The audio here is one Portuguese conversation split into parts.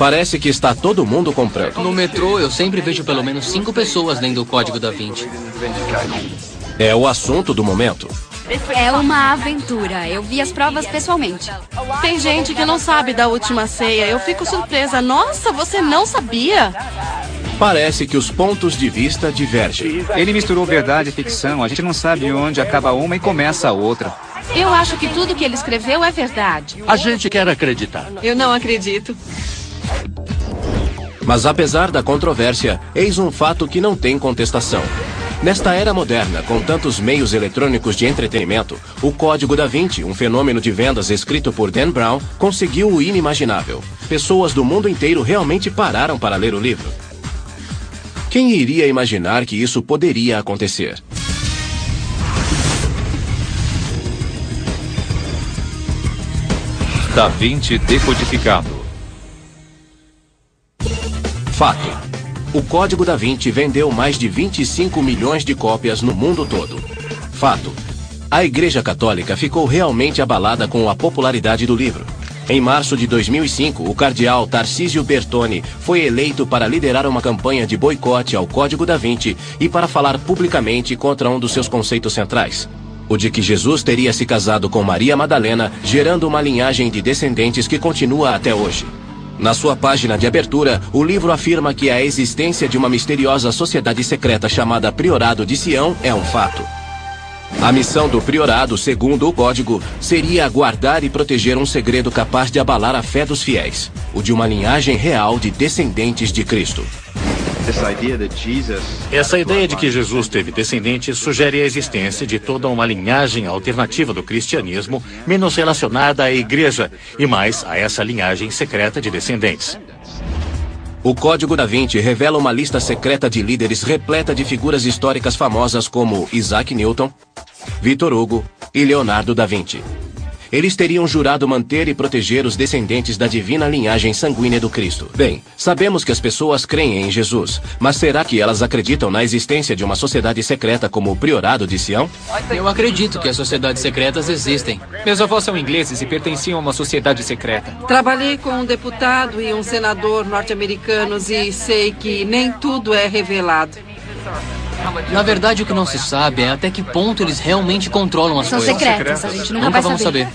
Parece que está todo mundo comprando. No metrô, eu sempre vejo pelo menos 5 pessoas lendo o Código da Vinci. É o assunto do momento. É uma aventura. Eu vi as provas pessoalmente. Tem gente que não sabe da Última Ceia. Eu fico surpresa. Nossa, você não sabia? Parece que os pontos de vista divergem. Ele misturou verdade e ficção. A gente não sabe onde acaba uma e começa a outra. Eu acho que tudo que ele escreveu é verdade. A gente quer acreditar. Eu não acredito. Mas apesar da controvérsia, eis um fato que não tem contestação. Nesta era moderna, com tantos meios eletrônicos de entretenimento, o Código da Vinci, um fenômeno de vendas escrito por Dan Brown, conseguiu o inimaginável. Pessoas do mundo inteiro realmente pararam para ler o livro. Quem iria imaginar que isso poderia acontecer? Da Vinci decodificado. Fato. O Código da Vinci vendeu mais de 25 milhões de cópias no mundo todo. Fato. A Igreja Católica ficou realmente abalada com a popularidade do livro. Em março de 2005, o cardeal Tarcísio Bertone foi eleito para liderar uma campanha de boicote ao Código da Vinci e para falar publicamente contra um dos seus conceitos centrais. O de que Jesus teria se casado com Maria Madalena, gerando uma linhagem de descendentes que continua até hoje. Na sua página de abertura, o livro afirma que a existência de uma misteriosa sociedade secreta chamada Priorado de Sião é um fato. A missão do priorado, segundo o código, seria guardar e proteger um segredo capaz de abalar a fé dos fiéis, o de uma linhagem real de descendentes de Cristo. Essa ideia de que Jesus teve descendentes sugere a existência de toda uma linhagem alternativa do cristianismo, menos relacionada à igreja, e mais a essa linhagem secreta de descendentes. O Código da Vinci revela uma lista secreta de líderes repleta de figuras históricas famosas como Isaac Newton, Victor Hugo e Leonardo da Vinci. Eles teriam jurado manter e proteger os descendentes da divina linhagem sanguínea do Cristo. Bem, sabemos que as pessoas creem em Jesus, mas será que elas acreditam na existência de uma sociedade secreta como o Priorado de Sião? Eu acredito que as sociedades secretas existem. Meus avós são ingleses e pertenciam a uma sociedade secreta. Trabalhei com um deputado e um senador norte-americanos e sei que nem tudo é revelado. Na verdade, o que não se sabe é até que ponto eles realmente controlam as São coisas. secretas, a gente nunca Nunca vai vamos saber.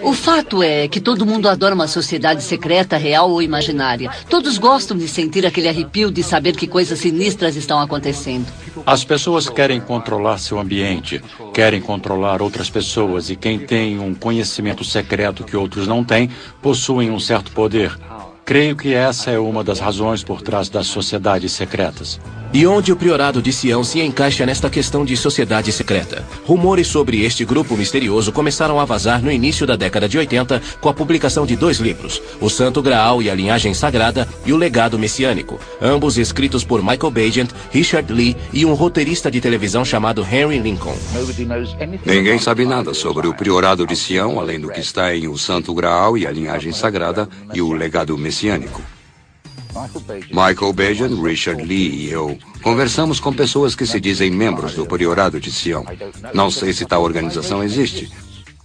O fato é que todo mundo adora uma sociedade secreta, real ou imaginária. Todos gostam de sentir aquele arrepio de saber que coisas sinistras estão acontecendo. As pessoas querem controlar seu ambiente, querem controlar outras pessoas, e quem tem um conhecimento secreto que outros não têm, possuem um certo poder. Creio que essa é uma das razões por trás das sociedades secretas. E onde o Priorado de Sião se encaixa nesta questão de sociedade secreta? Rumores sobre este grupo misterioso começaram a vazar no início da década de 80 com a publicação de 2 livros, O Santo Graal e a Linhagem Sagrada e O Legado Messiânico, ambos escritos por Michael Bagent, Richard Lee e um roteirista de televisão chamado Henry Lincoln. Ninguém sabe nada sobre o Priorado de Sião, além do que está em O Santo Graal e a Linhagem Sagrada e O Legado Messiânico. Michael Bagent, Richard Lee e eu conversamos com pessoas que se dizem membros do Priorado de Sião. Não sei se tal organização existe.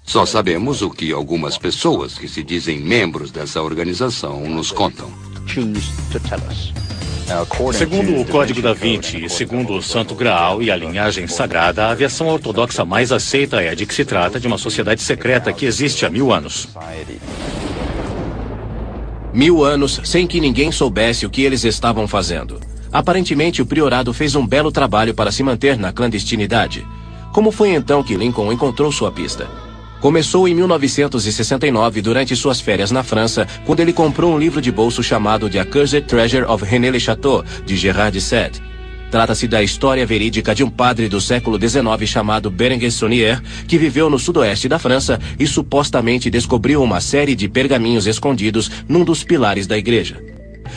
Só sabemos o que algumas pessoas que se dizem membros dessa organização nos contam. Segundo o Código da Vinci e segundo o Santo Graal e a linhagem sagrada, a versão ortodoxa mais aceita é a de que se trata de uma sociedade secreta que existe há 1000 anos. 1000 anos sem que ninguém soubesse o que eles estavam fazendo. Aparentemente, o priorado fez um belo trabalho para se manter na clandestinidade. Como foi então que Lincoln encontrou sua pista? Começou em 1969, durante suas férias na França, quando ele comprou um livro de bolso chamado The Accursed Treasure of René Le Chateau, de Gerard de Sède. Trata-se da história verídica de um padre do século XIX chamado Berenguer Saunier, que viveu no sudoeste da França e supostamente descobriu uma série de pergaminhos escondidos num dos pilares da igreja.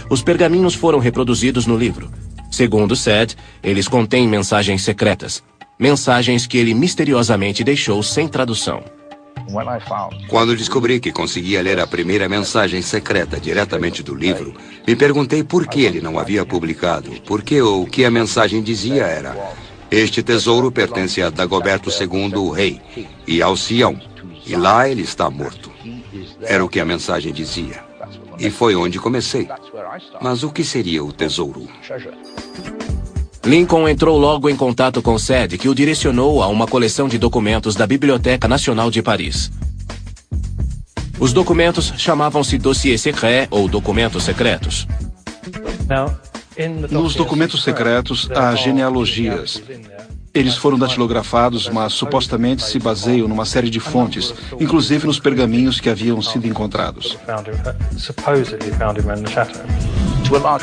Os pergaminhos foram reproduzidos no livro. Segundo Sède, eles contêm mensagens secretas. Mensagens que ele misteriosamente deixou sem tradução. Quando descobri que conseguia ler a primeira mensagem secreta diretamente do livro, me perguntei por que ele não havia publicado, porque o que a mensagem dizia era: este tesouro pertence a Dagoberto II, o rei, e ao Sião, e lá ele está morto. Era o que a mensagem dizia. E foi onde comecei. Mas o que seria o tesouro? Lincoln entrou logo em contato com Sed, que o direcionou a uma coleção de documentos da Biblioteca Nacional de Paris. Os documentos chamavam-se dossiês secret ou documentos secretos. Nos documentos secretos há genealogias. Eles foram datilografados, mas supostamente se baseiam numa série de fontes, inclusive nos pergaminhos que haviam sido encontrados.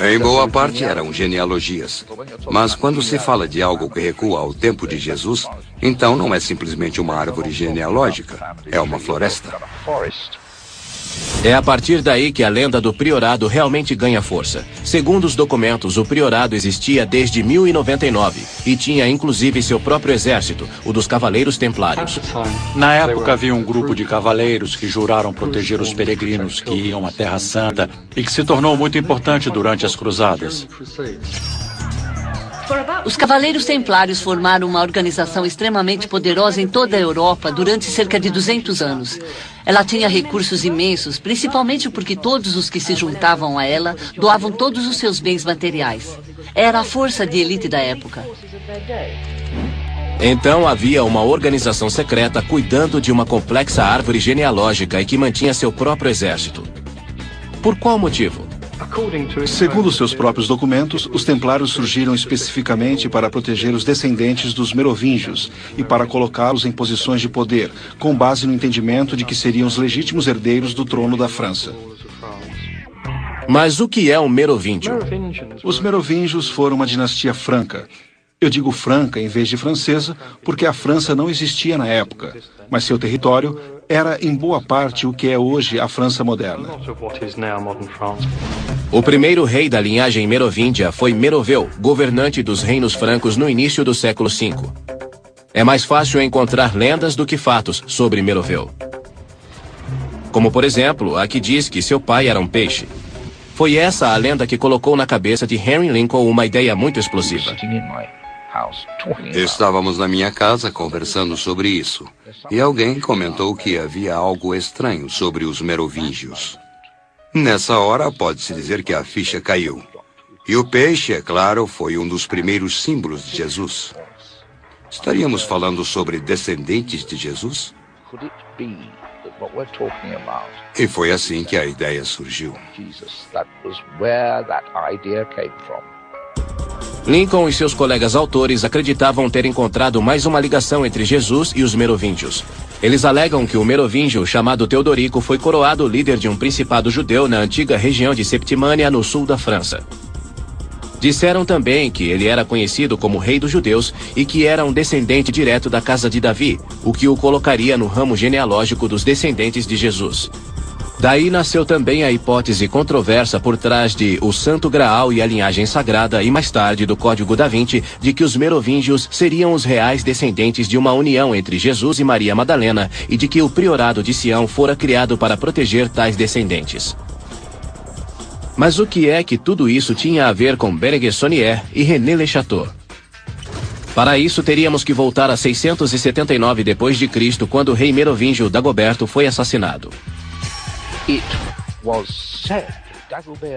Em boa parte eram genealogias. Mas quando se fala de algo que recua ao tempo de Jesus, então não é simplesmente uma árvore genealógica, é uma floresta. É a partir daí que a lenda do priorado realmente ganha força. Segundo os documentos, o priorado existia desde 1099 e tinha inclusive seu próprio exército, o dos Cavaleiros Templários. Na época havia um grupo de cavaleiros que juraram proteger os peregrinos que iam à Terra Santa e que se tornou muito importante durante as cruzadas. Os Cavaleiros Templários formaram uma organização extremamente poderosa em toda a Europa durante cerca de 200 anos. Ela tinha recursos imensos, principalmente porque todos os que se juntavam a ela doavam todos os seus bens materiais. Era a força de elite da época. Então havia uma organização secreta cuidando de uma complexa árvore genealógica e que mantinha seu próprio exército. Por qual motivo? Segundo seus próprios documentos, os templários surgiram especificamente para proteger os descendentes dos merovingios e para colocá-los em posições de poder, com base no entendimento de que seriam os legítimos herdeiros do trono da França. Mas o que é um merovingio? Os merovingios foram uma dinastia franca. Eu digo franca em vez de francesa porque a França não existia na época, mas seu território era em boa parte o que é hoje a França moderna. O primeiro rei da linhagem merovíndia foi Meroveu, governante dos reinos francos no início do século V. É mais fácil encontrar lendas do que fatos sobre Meroveu. Como, por exemplo, a que diz que seu pai era um peixe. Foi essa a lenda que colocou na cabeça de Henry Lincoln uma ideia muito explosiva. Estávamos na minha casa conversando sobre isso, e alguém comentou que havia algo estranho sobre os merovingios. Nessa hora, pode-se dizer que a ficha caiu. E o peixe, é claro, foi um dos primeiros símbolos de Jesus. Estaríamos falando sobre descendentes de Jesus? E foi assim que a ideia surgiu. Lincoln e seus colegas autores acreditavam ter encontrado mais uma ligação entre Jesus e os merovingios. Eles alegam que o merovingio chamado Teodorico foi coroado líder de um principado judeu na antiga região de Septimânia, no sul da França. Disseram também que ele era conhecido como Rei dos Judeus e que era um descendente direto da casa de Davi, o que o colocaria no ramo genealógico dos descendentes de Jesus. Daí nasceu também a hipótese controversa por trás de o Santo Graal e a linhagem sagrada e mais tarde do Código da Vinci de que os merovingios seriam os reais descendentes de uma união entre Jesus e Maria Madalena e de que o priorado de Sião fora criado para proteger tais descendentes. Mas o que é que tudo isso tinha a ver com Bérenger Saunier e René Le Chateau? Para isso teríamos que voltar a 679 d.C., quando o rei merovingio Dagoberto foi assassinado.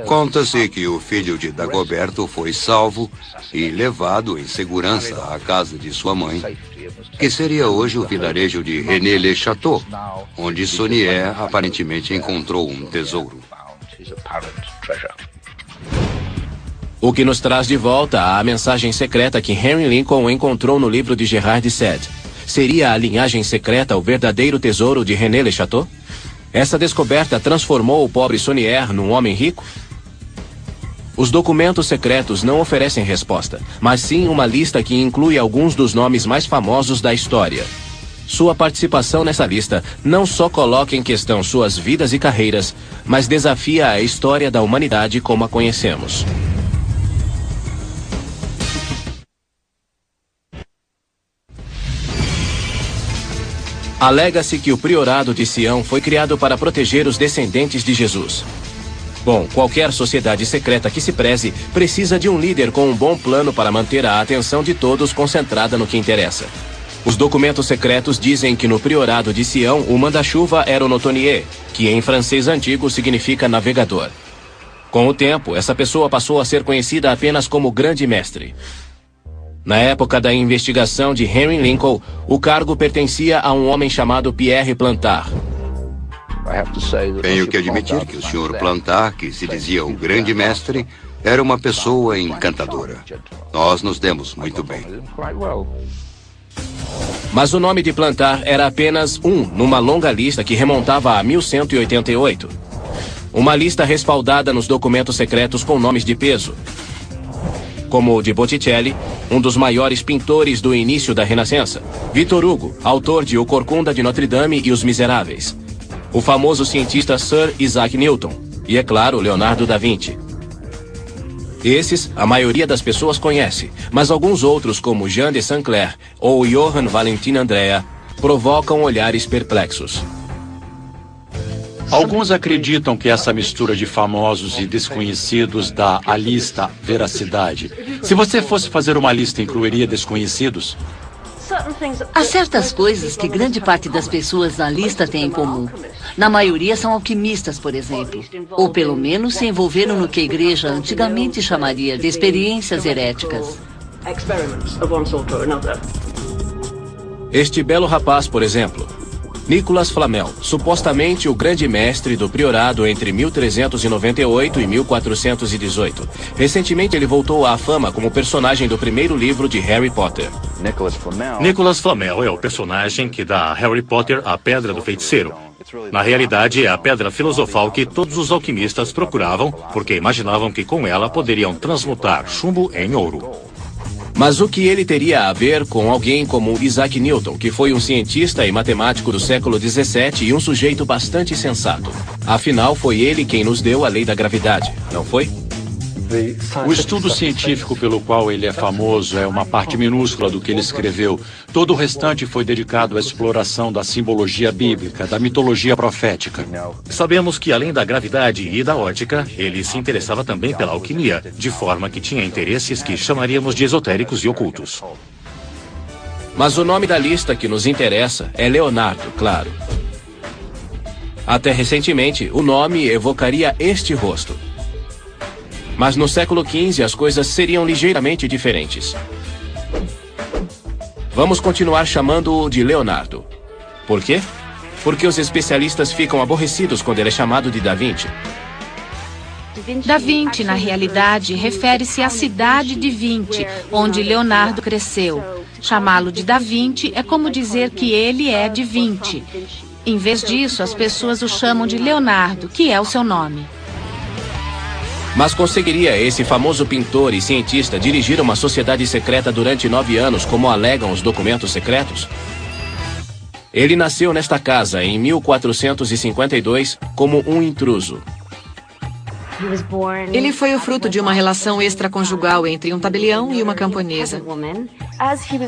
Conta-se que o filho de Dagoberto foi salvo e levado em segurança à casa de sua mãe, que seria hoje o vilarejo de René Le Chateau, onde Saunier aparentemente encontrou um tesouro. O que nos traz de volta à mensagem secreta que Henry Lincoln encontrou no livro de Gerard Sed. Seria a linhagem secreta o verdadeiro tesouro de René Le Chateau? Essa descoberta transformou o pobre Saunier num homem rico? Os documentos secretos não oferecem resposta, mas sim uma lista que inclui alguns dos nomes mais famosos da história. Sua participação nessa lista não só coloca em questão suas vidas e carreiras, mas desafia a história da humanidade como a conhecemos. Alega-se que o priorado de Sião foi criado para proteger os descendentes de Jesus. Bom, qualquer sociedade secreta que se preze precisa de um líder com um bom plano para manter a atenção de todos concentrada no que interessa. Os documentos secretos dizem que no priorado de Sião, o manda-chuva era o Notonier, que em francês antigo significa navegador. Com o tempo, essa pessoa passou a ser conhecida apenas como Grande Mestre. Na época da investigação de Henry Lincoln, o cargo pertencia a um homem chamado Pierre Plantard. Tenho que admitir que o Sr. Plantard, que se dizia o Grande Mestre, era uma pessoa encantadora. Nós nos demos muito bem. Mas o nome de Plantard era apenas um numa longa lista que remontava a 1188. Uma lista respaldada nos documentos secretos com nomes de peso, como o de Botticelli, um dos maiores pintores do início da Renascença, Victor Hugo, autor de O Corcunda de Notre Dame e Os Miseráveis, o famoso cientista Sir Isaac Newton e, é claro, Leonardo da Vinci. Esses, a maioria das pessoas conhece, mas alguns outros, como Jean de Saint-Clair ou Johann Valentin Andrea, provocam olhares perplexos. Alguns acreditam que essa mistura de famosos e desconhecidos dá à lista veracidade. Se você fosse fazer uma lista, incluiria desconhecidos? Há certas coisas que grande parte das pessoas na lista tem em comum. Na maioria são alquimistas, por exemplo. Ou pelo menos se envolveram no que a igreja antigamente chamaria de experiências heréticas. Este belo rapaz, por exemplo, Nicolas Flamel, supostamente o grande mestre do priorado entre 1398 e 1418. Recentemente ele voltou à fama como personagem do primeiro livro de Harry Potter. Nicolas Flamel é o personagem que dá a Harry Potter a Pedra do Feiticeiro. Na realidade, é a pedra filosofal que todos os alquimistas procuravam, porque imaginavam que com ela poderiam transmutar chumbo em ouro. Mas o que ele teria a ver com alguém como Isaac Newton, que foi um cientista e matemático do século XVII e um sujeito bastante sensato? Afinal, foi ele quem nos deu a lei da gravidade, não foi? O estudo científico pelo qual ele é famoso é uma parte minúscula do que ele escreveu. Todo o restante foi dedicado à exploração da simbologia bíblica, da mitologia profética. Sabemos que, além da gravidade e da ótica, ele se interessava também pela alquimia, de forma que tinha interesses que chamaríamos de esotéricos e ocultos. Mas o nome da lista que nos interessa é Leonardo, claro. Até recentemente, o nome evocaria este rosto. Mas no século XV as coisas seriam ligeiramente diferentes. Vamos continuar chamando-o de Leonardo. Por quê? Porque os especialistas ficam aborrecidos quando ele é chamado de Da Vinci. Da Vinci, na realidade, refere-se à cidade de Vinci, onde Leonardo cresceu. Chamá-lo de Da Vinci é como dizer que ele é de Vinci. Em vez disso, as pessoas o chamam de Leonardo, que é o seu nome. Mas conseguiria esse famoso pintor e cientista dirigir uma sociedade secreta durante 9 anos, como alegam os documentos secretos? Ele nasceu nesta casa em 1452 como um intruso. Ele foi o fruto de uma relação extraconjugal entre um tabelião e uma camponesa.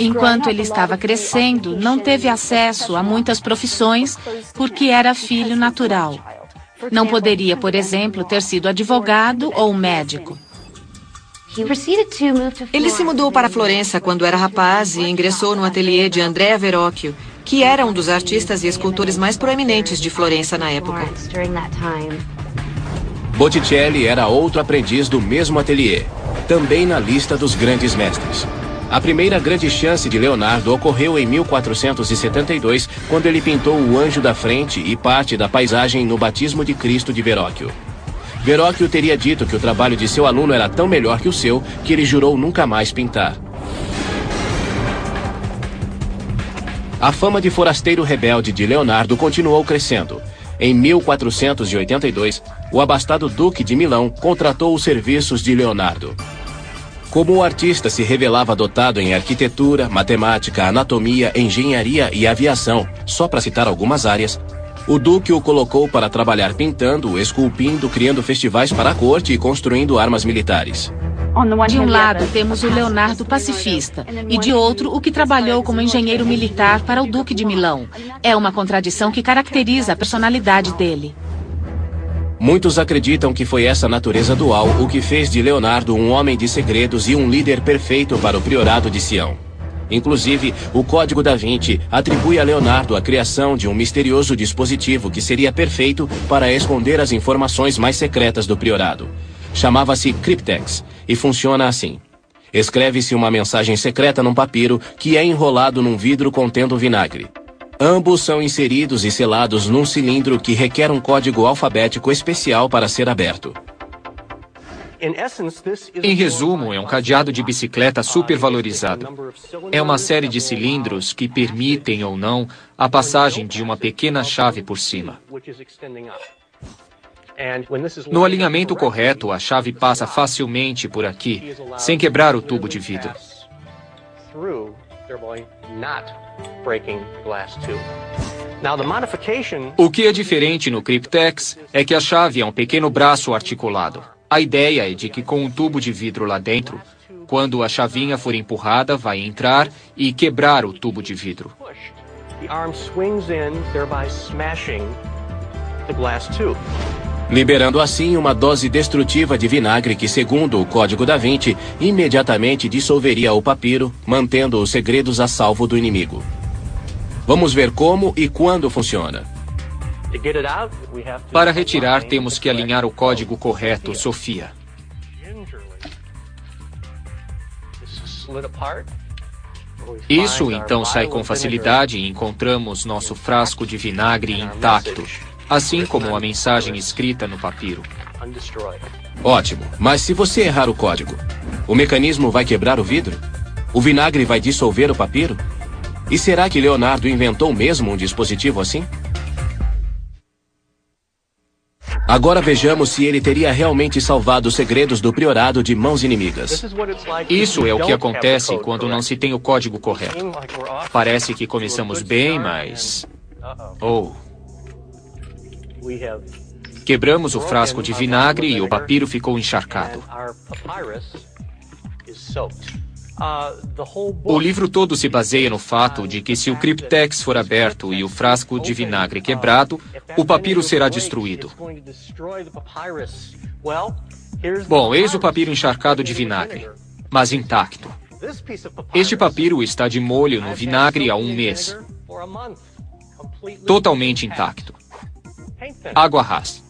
Enquanto ele estava crescendo, não teve acesso a muitas profissões porque era filho natural. Não poderia, por exemplo, ter sido advogado ou médico. Ele se mudou para Florença quando era rapaz e ingressou no ateliê de Andrea Verrocchio, que era um dos artistas e escultores mais proeminentes de Florença na época. Botticelli era outro aprendiz do mesmo ateliê, também na lista dos grandes mestres. A primeira grande chance de Leonardo ocorreu em 1472, quando ele pintou o Anjo da Frente e parte da paisagem no Batismo de Cristo de Verrocchio. Verrocchio teria dito que o trabalho de seu aluno era tão melhor que o seu, que ele jurou nunca mais pintar. A fama de forasteiro rebelde de Leonardo continuou crescendo. Em 1482, o abastado Duque de Milão contratou os serviços de Leonardo. Como o artista se revelava dotado em arquitetura, matemática, anatomia, engenharia e aviação, só para citar algumas áreas, o Duque o colocou para trabalhar pintando, esculpindo, criando festivais para a corte e construindo armas militares. De um lado, temos o Leonardo pacifista, e de outro, o que trabalhou como engenheiro militar para o Duque de Milão. É uma contradição que caracteriza a personalidade dele. Muitos acreditam que foi essa natureza dual o que fez de Leonardo um homem de segredos e um líder perfeito para o priorado de Sião. Inclusive, o Código da Vinci atribui a Leonardo a criação de um misterioso dispositivo que seria perfeito para esconder as informações mais secretas do priorado. Chamava-se Cryptex e funciona assim. Escreve-se uma mensagem secreta num papiro que é enrolado num vidro contendo vinagre. Ambos são inseridos e selados num cilindro que requer um código alfabético especial para ser aberto. Em resumo, é um cadeado de bicicleta supervalorizado. É uma série de cilindros que permitem ou não a passagem de uma pequena chave por cima. No alinhamento correto, a chave passa facilmente por aqui, sem quebrar o tubo de vidro. O que é diferente no Cryptex é que a chave é um pequeno braço articulado. A ideia é de que com um tubo de vidro lá dentro, quando a chavinha for empurrada, vai entrar e quebrar o tubo de vidro. Liberando assim uma dose destrutiva de vinagre que, segundo o Código da Vinci, imediatamente dissolveria o papiro, mantendo os segredos a salvo do inimigo. Vamos ver como e quando funciona. Para retirar, temos que alinhar o código correto, Sofia. Isso então sai com facilidade e encontramos nosso frasco de vinagre intacto, assim como a mensagem escrita no papiro. Ótimo, mas se você errar o código, o mecanismo vai quebrar o vidro? O vinagre vai dissolver o papiro? E será que Leonardo inventou mesmo um dispositivo assim? Agora vejamos se ele teria realmente salvado os segredos do priorado de mãos inimigas. Isso é o que acontece quando não se tem o código correto. Parece que começamos bem, mas... Quebramos o frasco de vinagre e o papiro ficou encharcado. O livro todo se baseia no fato de que se o Cryptex for aberto e o frasco de vinagre quebrado, o papiro será destruído. Bom, eis o papiro encharcado de vinagre, mas intacto. Este papiro está de molho no vinagre há 1 mês. Totalmente intacto. Água rasa.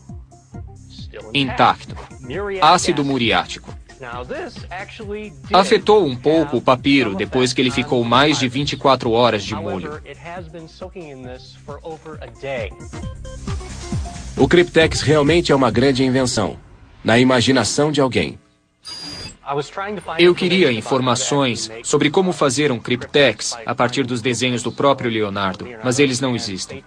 Intacto. Ácido muriático. Afetou um pouco o papiro depois que ele ficou mais de 24 horas de molho. O Cryptex realmente é uma grande invenção, na imaginação de alguém. Eu queria informações sobre como fazer um Cryptex a partir dos desenhos do próprio Leonardo, mas eles não existem.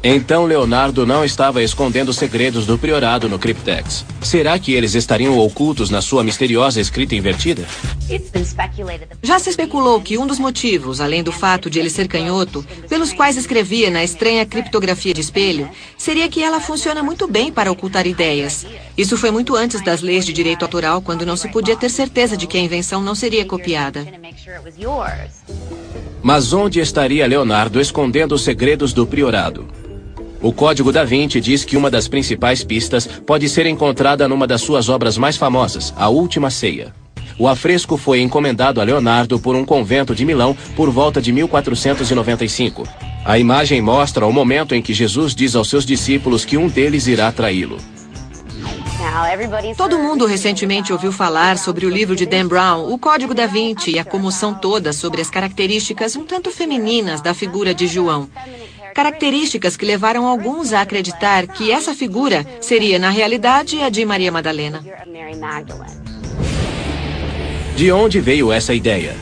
Então Leonardo não estava escondendo segredos do priorado no Cryptex. Será que eles estariam ocultos na sua misteriosa escrita invertida? Já se especulou que um dos motivos, além do fato de ele ser canhoto, pelos quais escrevia na estranha criptografia de espelho, seria que ela funciona muito bem para ocultar ideias. Isso foi muito antes das leis de direito autoral, quando não se podia ter certeza de que a invenção não seria copiada. Mas onde estaria Leonardo escondendo os segredos do priorado? O Código da Vinci diz que uma das principais pistas pode ser encontrada numa das suas obras mais famosas, A Última Ceia. O afresco foi encomendado a Leonardo por um convento de Milão por volta de 1495. A imagem mostra o momento em que Jesus diz aos seus discípulos que um deles irá traí-lo. Todo mundo recentemente ouviu falar sobre o livro de Dan Brown, O Código da Vinci, e a comoção toda sobre as características um tanto femininas da figura de João. Características que levaram alguns a acreditar que essa figura seria, na realidade, a de Maria Madalena. De onde veio essa ideia?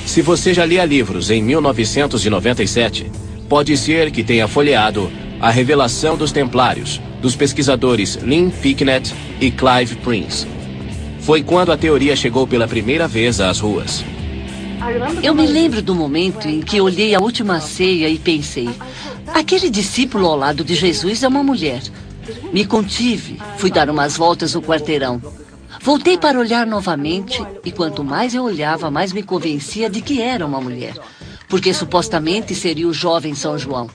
Se você já lia livros em 1997, pode ser que tenha folheado A Revelação dos Templários, dos pesquisadores Lynn Picknett e Clive Prince. Foi quando a teoria chegou pela primeira vez às ruas. Eu me lembro do momento em que olhei A Última Ceia e pensei, aquele discípulo ao lado de Jesus é uma mulher. Me contive, fui dar umas voltas no quarteirão. Voltei para olhar novamente e quanto mais eu olhava, mais me convencia de que era uma mulher. Porque supostamente seria o jovem São João.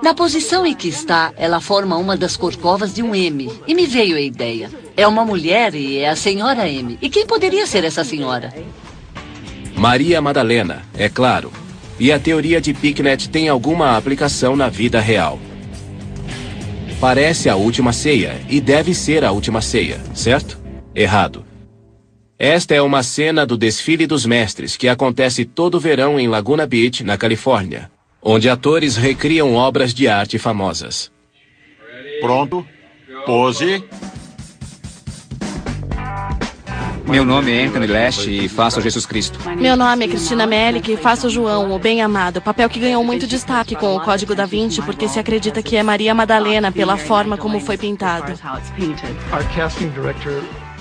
Na posição em que está, ela forma uma das corcovas de um M. E me veio a ideia. É uma mulher e é a senhora M. E quem poderia ser essa senhora? Maria Madalena, é claro. E a teoria de Picknett tem alguma aplicação na vida real. Parece a última ceia, e deve ser a última ceia, certo? Errado. Esta é uma cena do Desfile dos Mestres, que acontece todo verão em Laguna Beach, na Califórnia, onde atores recriam obras de arte famosas. Pronto? Pose. Meu nome é Anthony Lash e faço Jesus Cristo. Meu nome é Cristina Melick e faço João, o bem-amado, papel que ganhou muito destaque com o Código da Vinci, porque se acredita que é Maria Madalena pela forma como foi pintado.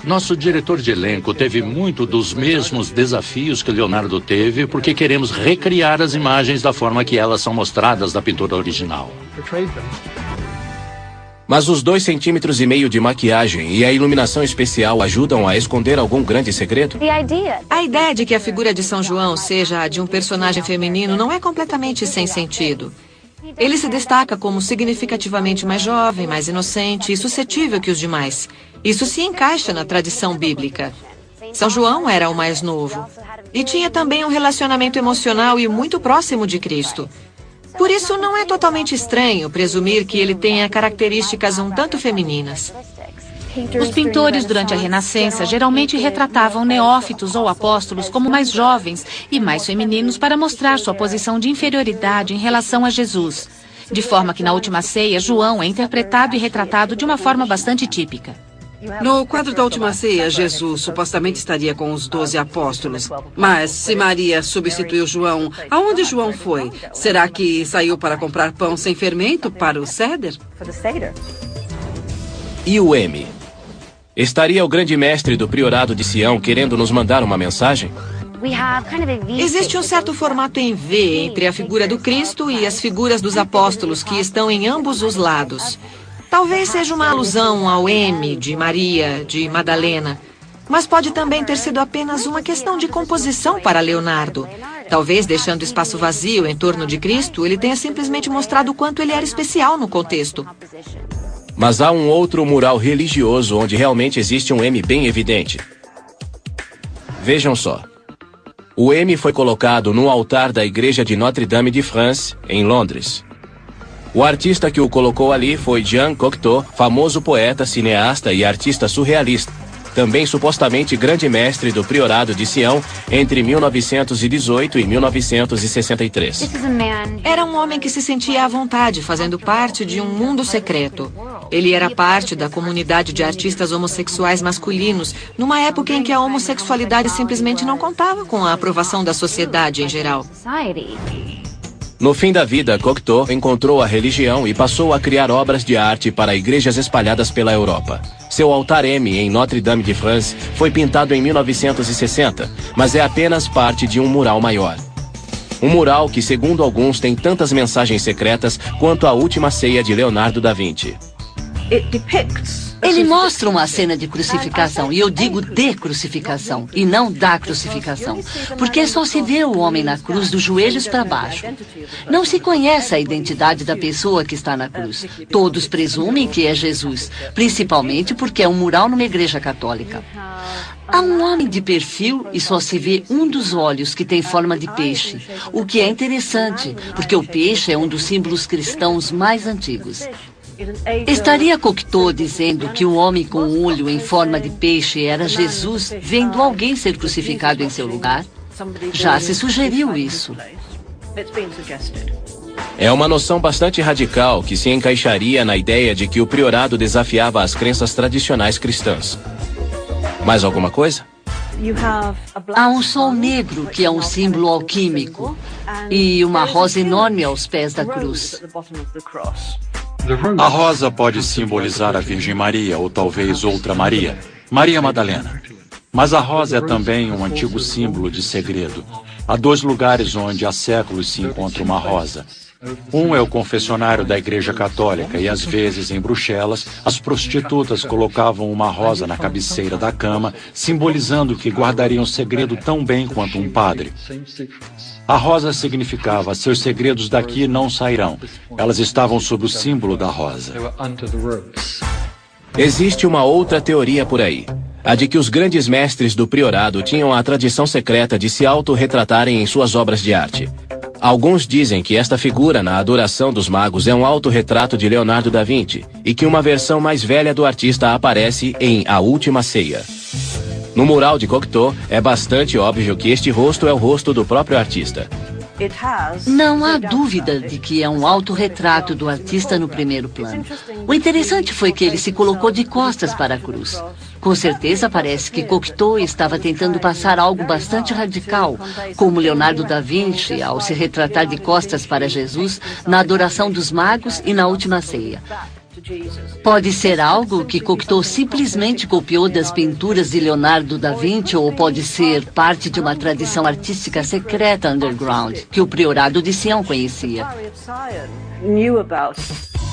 Nosso diretor de elenco teve muito dos mesmos desafios que Leonardo teve, porque queremos recriar as imagens da forma que elas são mostradas na pintura original. Mas os 2,5 centímetros de maquiagem e a iluminação especial ajudam a esconder algum grande segredo? A ideia de que a figura de São João seja a de um personagem feminino não é completamente sem sentido. Ele se destaca como significativamente mais jovem, mais inocente e suscetível que os demais. Isso se encaixa na tradição bíblica. São João era o mais novo. E tinha também um relacionamento emocional e muito próximo de Cristo. Por isso, não é totalmente estranho presumir que ele tenha características um tanto femininas. Os pintores durante a Renascença geralmente retratavam neófitos ou apóstolos como mais jovens e mais femininos para mostrar sua posição de inferioridade em relação a Jesus. De forma que na Última Ceia, João é interpretado e retratado de uma forma bastante típica. No quadro da Última Ceia, Jesus supostamente estaria com os 12 apóstolos. Mas se Maria substituiu João, aonde João foi? Será que saiu para comprar pão sem fermento para o Seder? E o M? Estaria o grande mestre do Priorado de Sião querendo nos mandar uma mensagem? Existe um certo formato em V entre a figura do Cristo e as figuras dos apóstolos que estão em ambos os lados. Talvez seja uma alusão ao M de Maria, de Madalena. Mas pode também ter sido apenas uma questão de composição para Leonardo. Talvez, deixando espaço vazio em torno de Cristo, ele tenha simplesmente mostrado o quanto ele era especial no contexto. Mas há um outro mural religioso onde realmente existe um M bem evidente. Vejam só. O M foi colocado no altar da igreja de Notre-Dame-de-France, em Londres. O artista que o colocou ali foi Jean Cocteau, famoso poeta, cineasta e artista surrealista. Também supostamente grande mestre do Priorado de Sião entre 1918 e 1963. Era um homem que se sentia à vontade, fazendo parte de um mundo secreto. Ele era parte da comunidade de artistas homossexuais masculinos, numa época em que a homossexualidade simplesmente não contava com a aprovação da sociedade em geral. No fim da vida, Cocteau encontrou a religião e passou a criar obras de arte para igrejas espalhadas pela Europa. Seu altar M em Notre-Dame-de-France foi pintado em 1960, mas é apenas parte de um mural maior. Um mural que, segundo alguns, tem tantas mensagens secretas quanto a Última Ceia de Leonardo da Vinci. Ele mostra uma cena de crucificação, e eu digo de crucificação, e não da crucificação, porque só se vê o homem na cruz dos joelhos para baixo. Não se conhece a identidade da pessoa que está na cruz. Todos presumem que é Jesus, principalmente porque é um mural numa igreja católica. Há um homem de perfil e só se vê um dos olhos que tem forma de peixe, o que é interessante, porque o peixe é um dos símbolos cristãos mais antigos. Estaria Cocteau dizendo que o homem com o olho em forma de peixe era Jesus, vendo alguém ser crucificado em seu lugar? Já se sugeriu isso. É uma noção bastante radical que se encaixaria na ideia de que o priorado desafiava as crenças tradicionais cristãs. Mais alguma coisa? Há um sol negro, que é um símbolo alquímico, e uma rosa enorme aos pés da cruz. A rosa pode simbolizar a Virgem Maria, ou talvez outra Maria, Maria Madalena. Mas a rosa é também um antigo símbolo de segredo. Há 2 lugares onde há séculos se encontra uma rosa. Um é o confessionário da Igreja Católica e, às vezes, em Bruxelas, as prostitutas colocavam uma rosa na cabeceira da cama, simbolizando que guardariam segredo tão bem quanto um padre. A rosa significava: seus segredos daqui não sairão. Elas estavam sob o símbolo da rosa. Existe uma outra teoria por aí. a de que os grandes mestres do priorado tinham a tradição secreta de se autorretratarem em suas obras de arte. Alguns dizem que esta figura na Adoração dos Magos é um autorretrato de Leonardo da Vinci e que uma versão mais velha do artista aparece em A Última Ceia. No mural de Cocteau, é bastante óbvio que este rosto é o rosto do próprio artista. Não há dúvida de que é um autorretrato do artista no primeiro plano. O interessante foi que ele se colocou de costas para a cruz. Com certeza parece que Cocteau estava tentando passar algo bastante radical, como Leonardo da Vinci ao se retratar de costas para Jesus na Adoração dos Magos e na Última Ceia. Pode ser algo que Cocteau simplesmente copiou das pinturas de Leonardo da Vinci ou pode ser parte de uma tradição artística secreta underground que o priorado de Sião conhecia.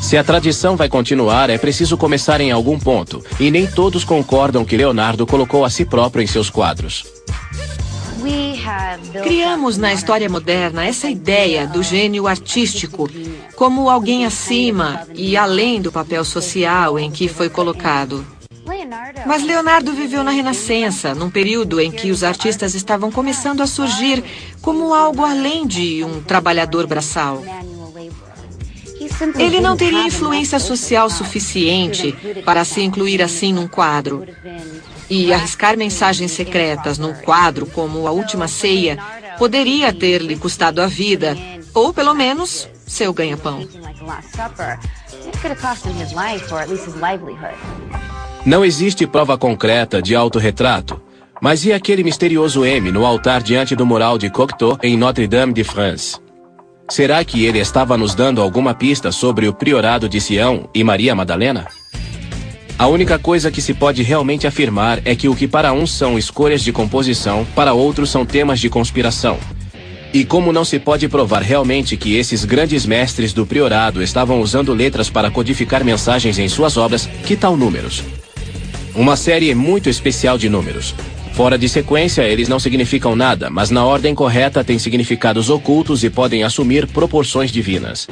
Se a tradição vai continuar, é preciso começar em algum ponto, e nem todos concordam que Leonardo colocou a si próprio em seus quadros. Criamos na história moderna essa ideia do gênio artístico como alguém acima e além do papel social em que foi colocado. Mas Leonardo viveu na Renascença, num período em que os artistas estavam começando a surgir como algo além de um trabalhador braçal. Ele não teria influência social suficiente para se incluir assim num quadro. E arriscar mensagens secretas num quadro como A Última Ceia poderia ter-lhe custado a vida, ou pelo menos seu ganha-pão. Não existe prova concreta de autorretrato, mas e aquele misterioso M no altar diante do mural de Cocteau em Notre-Dame-de-France? Será que ele estava nos dando alguma pista sobre o priorado de Sião e Maria Madalena? A única coisa que se pode realmente afirmar é que o que para uns são escolhas de composição, para outros são temas de conspiração. E como não se pode provar realmente que esses grandes mestres do priorado estavam usando letras para codificar mensagens em suas obras, que tal números? Uma série muito especial de números. Fora de sequência, eles não significam nada, mas na ordem correta têm significados ocultos e podem assumir proporções divinas.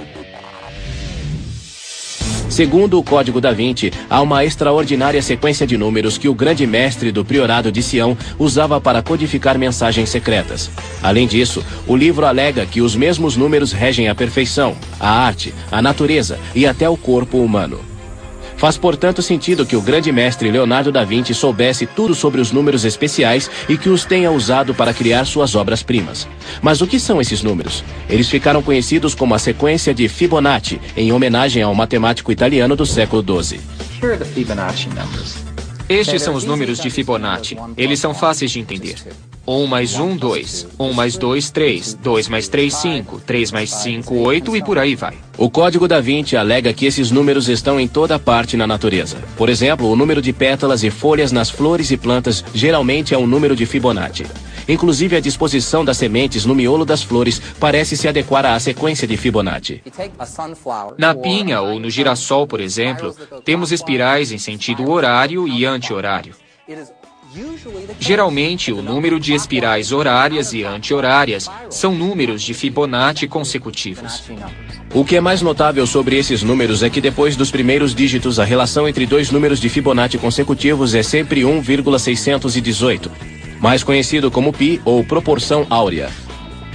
Segundo o Código da Vinci, há uma extraordinária sequência de números que o grande mestre do priorado de Sião usava para codificar mensagens secretas. Além disso, o livro alega que os mesmos números regem a perfeição, a arte, a natureza e até o corpo humano. Faz, portanto, sentido que o grande mestre Leonardo da Vinci soubesse tudo sobre os números especiais e que os tenha usado para criar suas obras-primas. Mas o que são esses números? Eles ficaram conhecidos como a sequência de Fibonacci, em homenagem ao matemático italiano do século XII. Estes são os números de Fibonacci. Eles são fáceis de entender. 1 mais 1, 2. 1 mais 2, 3. 2 mais 3, 5. 3 mais 5, 8 e por aí vai. O Código da Vinci alega que esses números estão em toda parte na natureza. Por exemplo, o número de pétalas e folhas nas flores e plantas geralmente é um número de Fibonacci. Inclusive, a disposição das sementes no miolo das flores parece se adequar à sequência de Fibonacci. Na pinha ou no girassol, por exemplo, temos espirais em sentido horário e anti-horário. Geralmente, o número de espirais horárias e anti-horárias são números de Fibonacci consecutivos. O que é mais notável sobre esses números é que depois dos primeiros dígitos, a relação entre dois números de Fibonacci consecutivos é sempre 1,618, mais conhecido como π ou proporção áurea.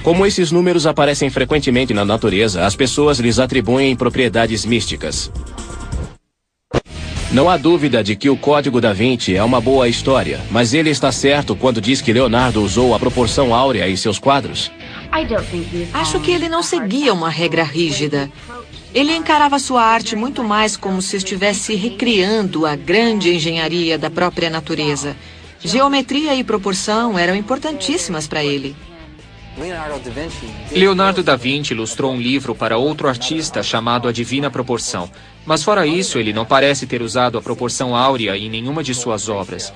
Como esses números aparecem frequentemente na natureza, as pessoas lhes atribuem propriedades místicas. Não há dúvida de que o Código da Vinci é uma boa história, mas ele está certo quando diz que Leonardo usou a proporção áurea em seus quadros? Acho que ele não seguia uma regra rígida. Ele encarava sua arte muito mais como se estivesse recriando a grande engenharia da própria natureza. Geometria e proporção eram importantíssimas para ele. Leonardo da Vinci ilustrou um livro para outro artista chamado A Divina Proporção. Mas fora isso, ele não parece ter usado a proporção áurea em nenhuma de suas obras.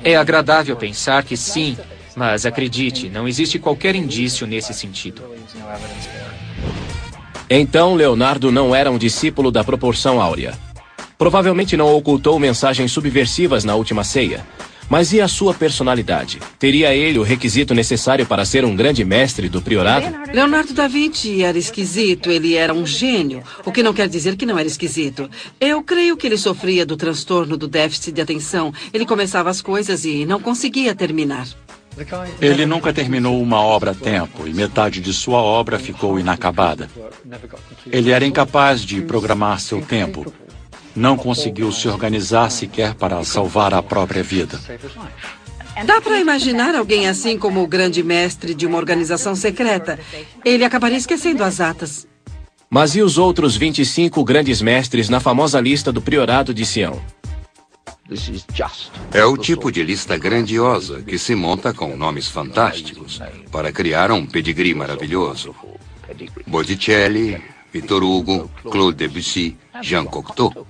É agradável pensar que sim, mas acredite, não existe qualquer indício nesse sentido. Então, Leonardo não era um discípulo da proporção áurea. Provavelmente não ocultou mensagens subversivas na Última Ceia. Mas e a sua personalidade? Teria ele o requisito necessário para ser um grande mestre do priorado? Leonardo da Vinci era esquisito, ele era um gênio, o que não quer dizer que não era esquisito. Eu creio que ele sofria do transtorno do déficit de atenção. Ele começava as coisas e não conseguia terminar. Ele nunca terminou uma obra a tempo e metade de sua obra ficou inacabada. Ele era incapaz de programar seu tempo. Não conseguiu se organizar sequer para salvar a própria vida. Dá para imaginar alguém assim como o grande mestre de uma organização secreta. Ele acabaria esquecendo as atas. Mas e os outros 25 grandes mestres na famosa lista do Priorado de Sião? É o tipo de lista grandiosa que se monta com nomes fantásticos para criar um pedigree maravilhoso. Botticelli, Victor Hugo, Claude Debussy, Jean Cocteau.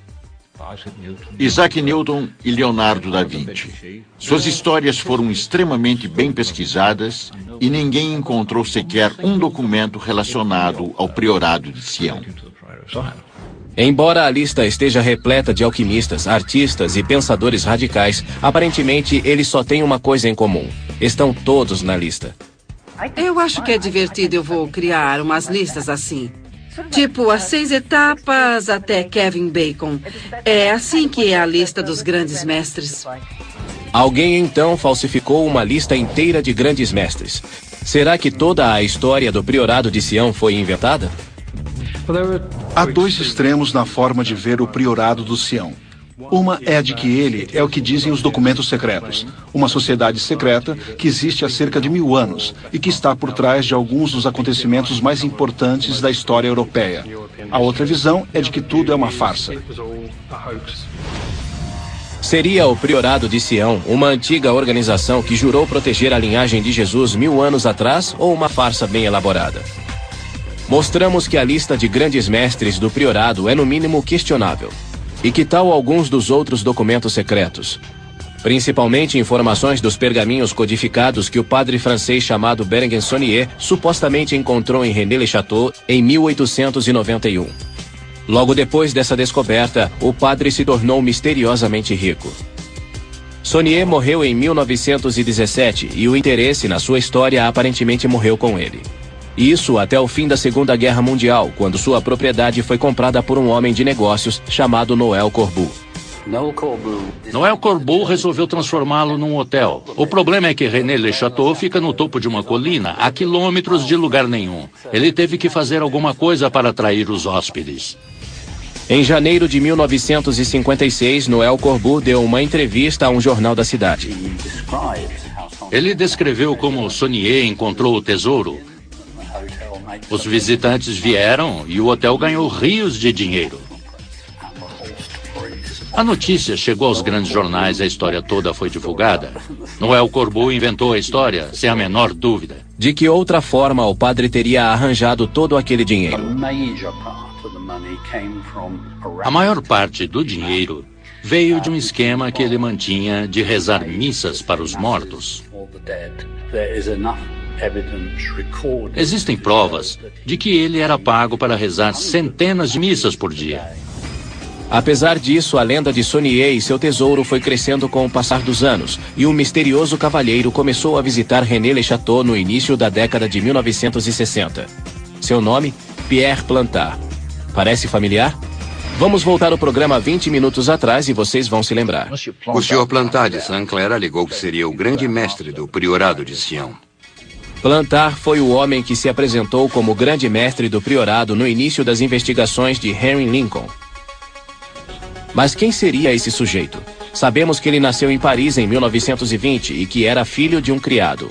Isaac Newton e Leonardo da Vinci. Suas histórias foram extremamente bem pesquisadas e ninguém encontrou sequer um documento relacionado ao Priorado de Sião. Embora a lista esteja repleta de alquimistas, artistas e pensadores radicais, aparentemente eles só têm uma coisa em comum. Estão todos na lista. Eu acho que é divertido, eu vou criar umas listas assim. Tipo, as 6 etapas até Kevin Bacon. É assim que é a lista dos grandes mestres. Alguém então falsificou uma lista inteira de grandes mestres. Será que toda a história do Priorado de Sião foi inventada? Há dois extremos na forma de ver o Priorado do Sião. Uma é a de que ele é o que dizem os documentos secretos, uma sociedade secreta que existe há cerca de 1000 anos e que está por trás de alguns dos acontecimentos mais importantes da história europeia. A outra visão é de que tudo é uma farsa. Seria o Priorado de Sião uma antiga organização que jurou proteger a linhagem de Jesus 1000 anos atrás ou uma farsa bem elaborada? Mostramos que a lista de grandes mestres do Priorado é no mínimo questionável. E que tal alguns dos outros documentos secretos? Principalmente informações dos pergaminhos codificados que o padre francês chamado Berenguer Saunier supostamente encontrou em René Le Chateau em 1891. Logo depois dessa descoberta, o padre se tornou misteriosamente rico. Saunier morreu em 1917 e o interesse na sua história aparentemente morreu com ele. Isso até o fim da Segunda Guerra Mundial, quando sua propriedade foi comprada por um homem de negócios chamado Noel Corbu. Noel Corbu resolveu transformá-lo num hotel. O problema é que René Le Chateau fica no topo de uma colina, a quilômetros de lugar nenhum. Ele teve que fazer alguma coisa para atrair os hóspedes. Em janeiro de 1956, Noel Corbu deu uma entrevista a um jornal da cidade. Ele descreveu como Saunier encontrou o tesouro. Os visitantes vieram e o hotel ganhou rios de dinheiro. A notícia chegou aos grandes jornais, a história toda foi divulgada. Noel Corbu inventou a história, sem a menor dúvida. De que outra forma o padre teria arranjado todo aquele dinheiro? A maior parte do dinheiro veio de um esquema que ele mantinha de rezar missas para os mortos. Existem provas de que ele era pago para rezar centenas de missas por dia. Apesar disso, a lenda de Saunier e seu tesouro foi crescendo com o passar dos anos, e um misterioso cavalheiro começou a visitar René Le Chateau no início da década de 1960. Seu nome? Pierre Plantard. Parece familiar? Vamos voltar ao programa 20 minutos atrás e vocês vão se lembrar. O Sr. Plantard de Saint-Clair alegou que seria o grande mestre do Priorado de Sião. Plantard foi o homem que se apresentou como grande mestre do Priorado no início das investigações de Henry Lincoln. Mas quem seria esse sujeito? Sabemos que ele nasceu em Paris em 1920 e que era filho de um criado.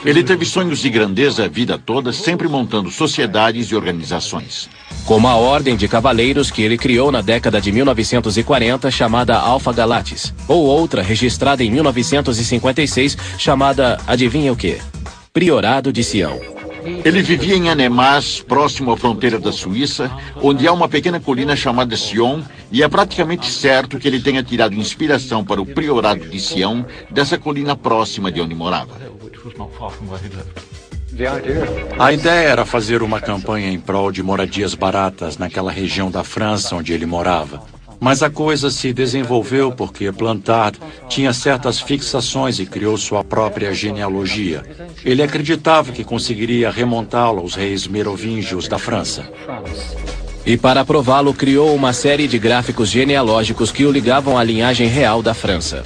Ele teve sonhos de grandeza a vida toda, sempre montando sociedades e organizações. Como a Ordem de Cavaleiros que ele criou na década de 1940, chamada Alpha Galatis, ou outra registrada em 1956, chamada, adivinha o quê? Priorado de Sião. Ele vivia em Annemasse, próximo à fronteira da Suíça, onde há uma pequena colina chamada Sion, e é praticamente certo que ele tenha tirado inspiração para o Priorado de Sião dessa colina próxima de onde morava. A ideia era fazer uma campanha em prol de moradias baratas naquela região da França onde ele morava. Mas a coisa se desenvolveu porque Plantard tinha certas fixações e criou sua própria genealogia. Ele acreditava que conseguiria remontá-lo aos reis merovingios da França. E para prová-lo, criou uma série de gráficos genealógicos que o ligavam à linhagem real da França.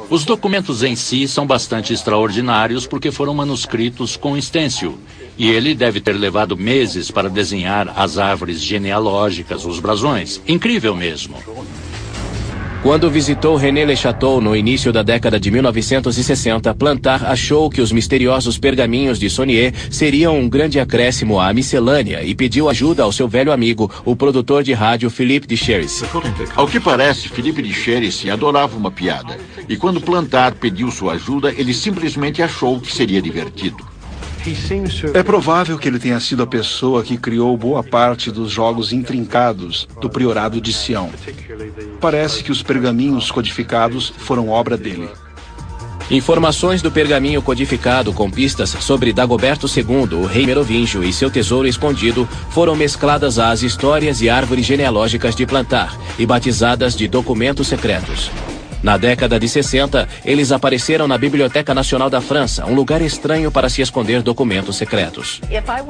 Os documentos em si são bastante extraordinários porque foram manuscritos com stencil. E ele deve ter levado meses para desenhar as árvores genealógicas, os brasões. Incrível mesmo. Quando visitou René Le Chateau no início da década de 1960, Plantard achou que os misteriosos pergaminhos de Saunier seriam um grande acréscimo à miscelânea e pediu ajuda ao seu velho amigo, o produtor de rádio Philippe de Chérizy. Ao que parece, Philippe de Chérizy adorava uma piada. E quando Plantard pediu sua ajuda, ele simplesmente achou que seria divertido. É provável que ele tenha sido a pessoa que criou boa parte dos jogos intrincados do Priorado de Sião. Parece que os pergaminhos codificados foram obra dele. Informações do pergaminho codificado com pistas sobre Dagoberto II, o rei merovingio, e seu tesouro escondido foram mescladas às histórias e árvores genealógicas de Plantard e batizadas de documentos secretos. Na década de 60, eles apareceram na Biblioteca Nacional da França, um lugar estranho para se esconder documentos secretos.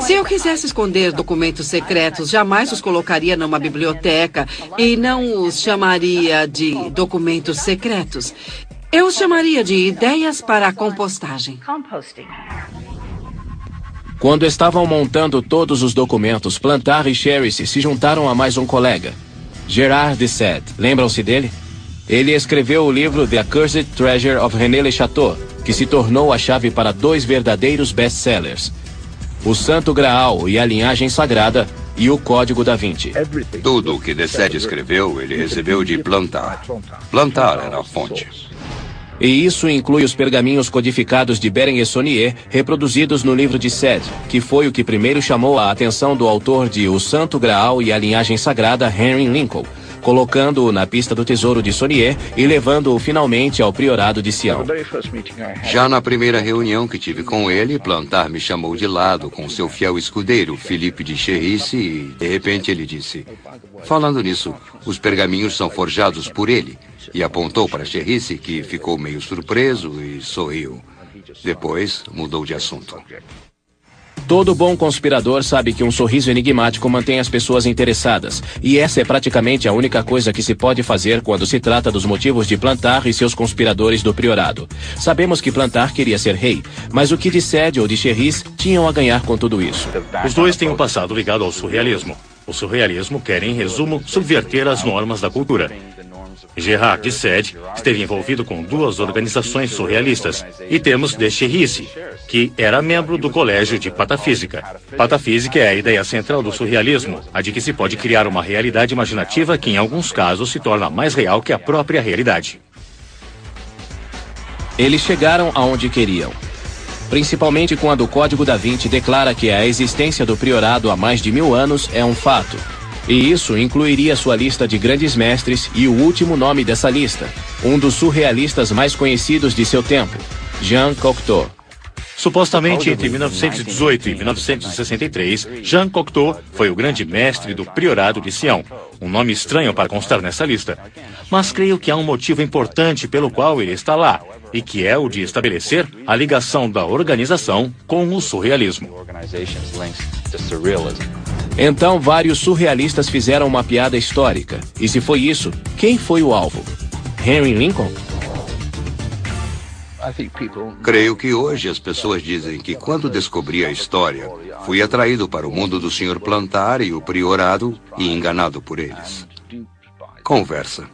Se eu quisesse esconder documentos secretos, jamais os colocaria numa biblioteca e não os chamaria de documentos secretos. Eu os chamaria de ideias para a compostagem. Quando estavam montando todos os documentos, Plantard e Chérizy se juntaram a mais um colega, Gérard de Sade. Lembram-se dele? Ele escreveu o livro The Accursed Treasure of René Le Chateau, que se tornou a chave para 2 verdadeiros best-sellers: O Santo Graal e a Linhagem Sagrada e o Código da Vinci. Tudo o que de Sade escreveu, ele recebeu de Plantard. Plantard era a fonte. E isso inclui os pergaminhos codificados de Berenguer Saunier, reproduzidos no livro de Sade, que foi o que primeiro chamou a atenção do autor de O Santo Graal e a Linhagem Sagrada, Henry Lincoln, colocando-o na pista do tesouro de Saunier e levando-o finalmente ao Priorado de Sião. Já na primeira reunião que tive com ele, Plantard me chamou de lado com seu fiel escudeiro, Philippe de Chérizy, e de repente ele disse: falando nisso, os pergaminhos são forjados por ele. E apontou para Chérizy, que ficou meio surpreso e sorriu. Depois, mudou de assunto. Todo bom conspirador sabe que um sorriso enigmático mantém as pessoas interessadas, e essa é praticamente a única coisa que se pode fazer quando se trata dos motivos de Plantard e seus conspiradores do Priorado. Sabemos que Plantard queria ser rei, mas o que de Sade ou de Chérizy tinham a ganhar com tudo isso? Os dois têm um passado ligado ao surrealismo. O surrealismo quer, em resumo, subverter as normas da cultura. Gérard de Sade esteve envolvido com 2 organizações surrealistas, e temos de Chérizy, que era membro do Colégio de Patafísica. Patafísica é a ideia central do surrealismo, a de que se pode criar uma realidade imaginativa que, em alguns casos, se torna mais real que a própria realidade. Eles chegaram aonde queriam, principalmente quando o Código da Vinci declara que a existência do Priorado há mais de 1000 anos é um fato. E isso incluiria sua lista de grandes mestres e o último nome dessa lista, um dos surrealistas mais conhecidos de seu tempo, Jean Cocteau. Supostamente, entre 1918 e 1963, Jean Cocteau foi o grande mestre do Priorado de Sião, um nome estranho para constar nessa lista. Mas creio que há um motivo importante pelo qual ele está lá, e que é o de estabelecer a ligação da organização com o surrealismo. Então, vários surrealistas fizeram uma piada histórica. E se foi isso, quem foi o alvo? Henry Lincoln? Creio que hoje as pessoas dizem que quando descobri a história, fui atraído para o mundo do Sr. Plantard e o Priorado e enganado por eles. Conversa.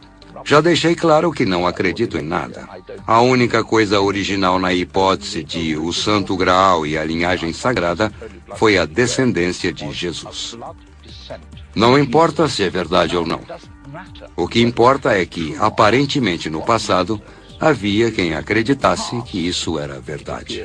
Já deixei claro que não acredito em nada. A única coisa original na hipótese de o Santo Graal e a linhagem sagrada foi a descendência de Jesus. Não importa se é verdade ou não. O que importa é que, aparentemente no passado, havia quem acreditasse que isso era verdade.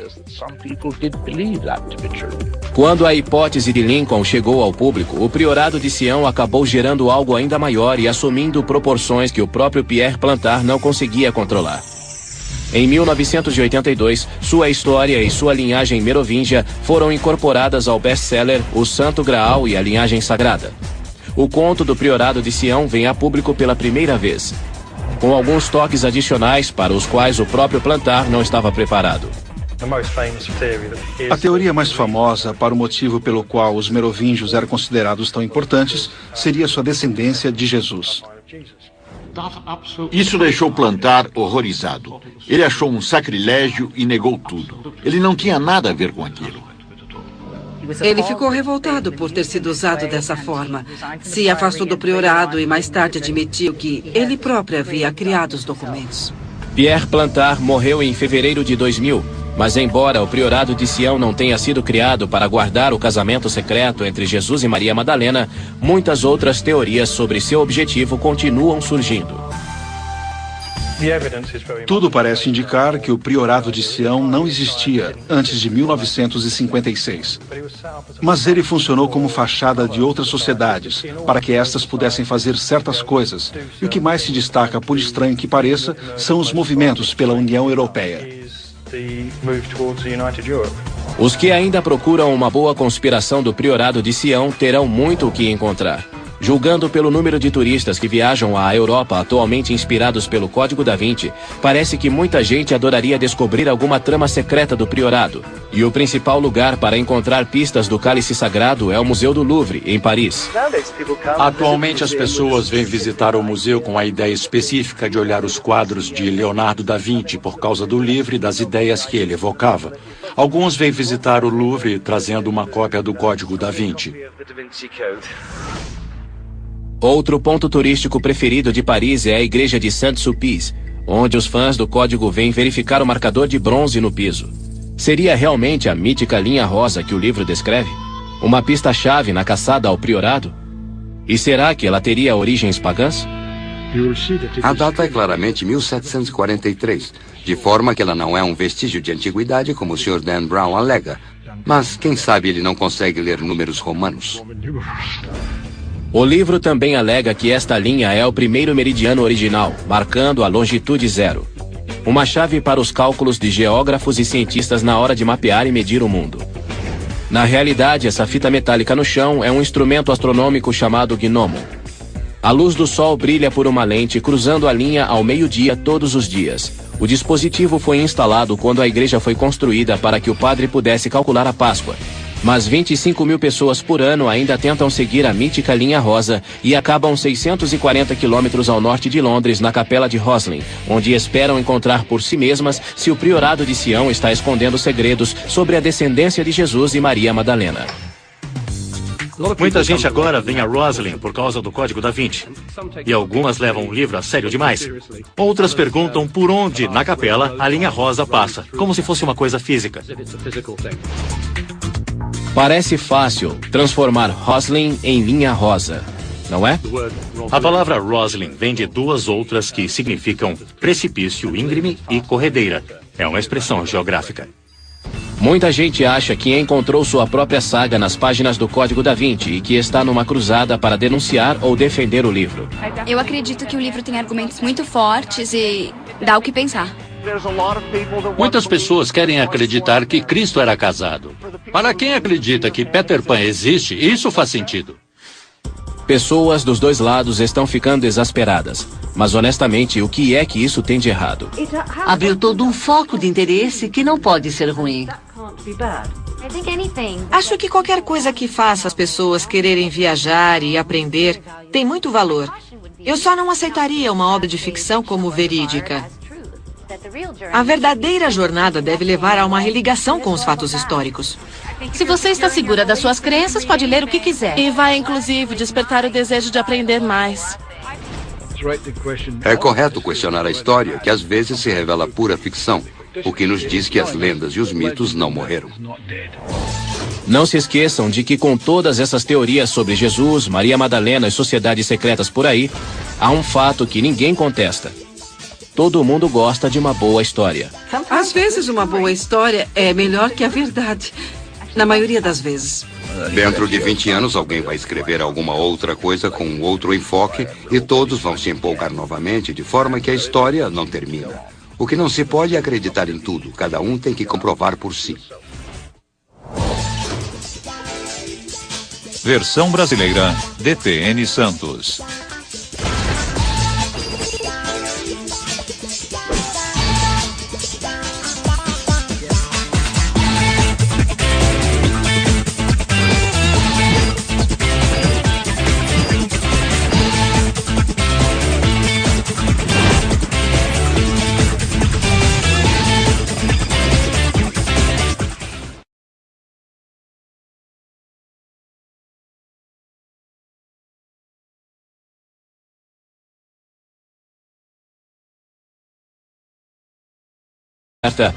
Quando a hipótese de Lincoln chegou ao público, o Priorado de Sião acabou gerando algo ainda maior e assumindo proporções que o próprio Pierre Plantard não conseguia controlar. Em 1982, sua história e sua linhagem merovingia foram incorporadas ao best-seller O Santo Graal e a Linhagem Sagrada. o conto do Priorado de Sião vem a público pela primeira vez, com alguns toques adicionais para os quais o próprio Plantar não estava preparado. A teoria mais famosa para o motivo pelo qual os merovingios eram considerados tão importantes seria sua descendência de Jesus. Isso deixou Plantar horrorizado. Ele achou um sacrilégio e negou tudo. Ele não tinha nada a ver com aquilo. Ele ficou revoltado por ter sido usado dessa forma. Se afastou do priorado e mais tarde admitiu que ele próprio havia criado os documentos. Pierre Plantar morreu em fevereiro de 2000, mas embora o Priorado de Sião não tenha sido criado para guardar o casamento secreto entre Jesus e Maria Madalena, muitas outras teorias sobre seu objetivo continuam surgindo. Tudo parece indicar que o Priorado de Sião não existia antes de 1956. Mas ele funcionou como fachada de outras sociedades, para que estas pudessem fazer certas coisas. E o que mais se destaca, por estranho que pareça, são os movimentos pela União Europeia. Os que ainda procuram uma boa conspiração do Priorado de Sião terão muito o que encontrar. Julgando pelo número de turistas que viajam à Europa atualmente inspirados pelo Código da Vinci, parece que muita gente adoraria descobrir alguma trama secreta do Priorado. E o principal lugar para encontrar pistas do cálice sagrado é o Museu do Louvre, em Paris. Atualmente as pessoas vêm visitar o museu com a ideia específica de olhar os quadros de Leonardo da Vinci por causa do livro e das ideias que ele evocava. Alguns vêm visitar o Louvre trazendo uma cópia do Código da Vinci. Outro ponto turístico preferido de Paris é a igreja de Saint-Sulpice, onde os fãs do código vêm verificar o marcador de bronze no piso. Seria realmente a mítica linha rosa que o livro descreve? Uma pista-chave na caçada ao priorado? E será que ela teria origens pagãs? A data é claramente 1743, de forma que ela não é um vestígio de antiguidade como o Sr. Dan Brown alega. Mas quem sabe ele não consegue ler números romanos. O livro também alega que esta linha é o primeiro meridiano original, marcando a longitude zero. Uma chave para os cálculos de geógrafos e cientistas na hora de mapear e medir o mundo. Na realidade, essa fita metálica no chão é um instrumento astronômico chamado gnomo. A luz do sol brilha por uma lente cruzando a linha ao meio-dia todos os dias. O dispositivo foi instalado quando a igreja foi construída para que o padre pudesse calcular a Páscoa. Mas 25 mil pessoas por ano ainda tentam seguir a mítica linha rosa e acabam 640 quilômetros ao norte de Londres, na capela de Roslin, onde esperam encontrar por si mesmas se o Priorado de Sião está escondendo segredos sobre a descendência de Jesus e Maria Madalena. Muita gente agora vem a Roslin por causa do Código da Vinci. E algumas levam o livro a sério demais. Outras perguntam por onde, na capela, a linha rosa passa, como se fosse uma coisa física. Parece fácil transformar Roslin em linha rosa, não é? A palavra Roslin vem de duas outras que significam precipício íngreme e corredeira. É uma expressão geográfica. Muita gente acha que encontrou sua própria saga nas páginas do Código da Vinci e que está numa cruzada para denunciar ou defender o livro. Eu acredito que o livro tem argumentos muito fortes e dá o que pensar. Muitas pessoas querem acreditar que Cristo era casado. Para quem acredita que Peter Pan existe, isso faz sentido. Pessoas dos dois lados estão ficando exasperadas. Mas honestamente, o que é que isso tem de errado? Abriu todo um foco de interesse que não pode ser ruim. Acho que qualquer coisa que faça as pessoas quererem viajar e aprender tem muito valor. Eu só não aceitaria uma obra de ficção como verídica. A verdadeira jornada deve levar a uma religação com os fatos históricos. Se você está segura das suas crenças, pode ler o que quiser. E vai, inclusive, despertar o desejo de aprender mais. É correto questionar a história, que às vezes se revela pura ficção, o que nos diz que as lendas e os mitos não morreram. Não se esqueçam de que com todas essas teorias sobre Jesus, Maria Madalena e sociedades secretas por aí, há um fato que ninguém contesta. Todo mundo gosta de uma boa história. Às vezes uma boa história é melhor que a verdade. Na maioria das vezes. Dentro de 20 anos, alguém vai escrever alguma outra coisa com outro enfoque e todos vão se empolgar novamente, de forma que a história não termina. O que não se pode é acreditar em tudo. Cada um tem que comprovar por si. Versão brasileira, DTN Santos.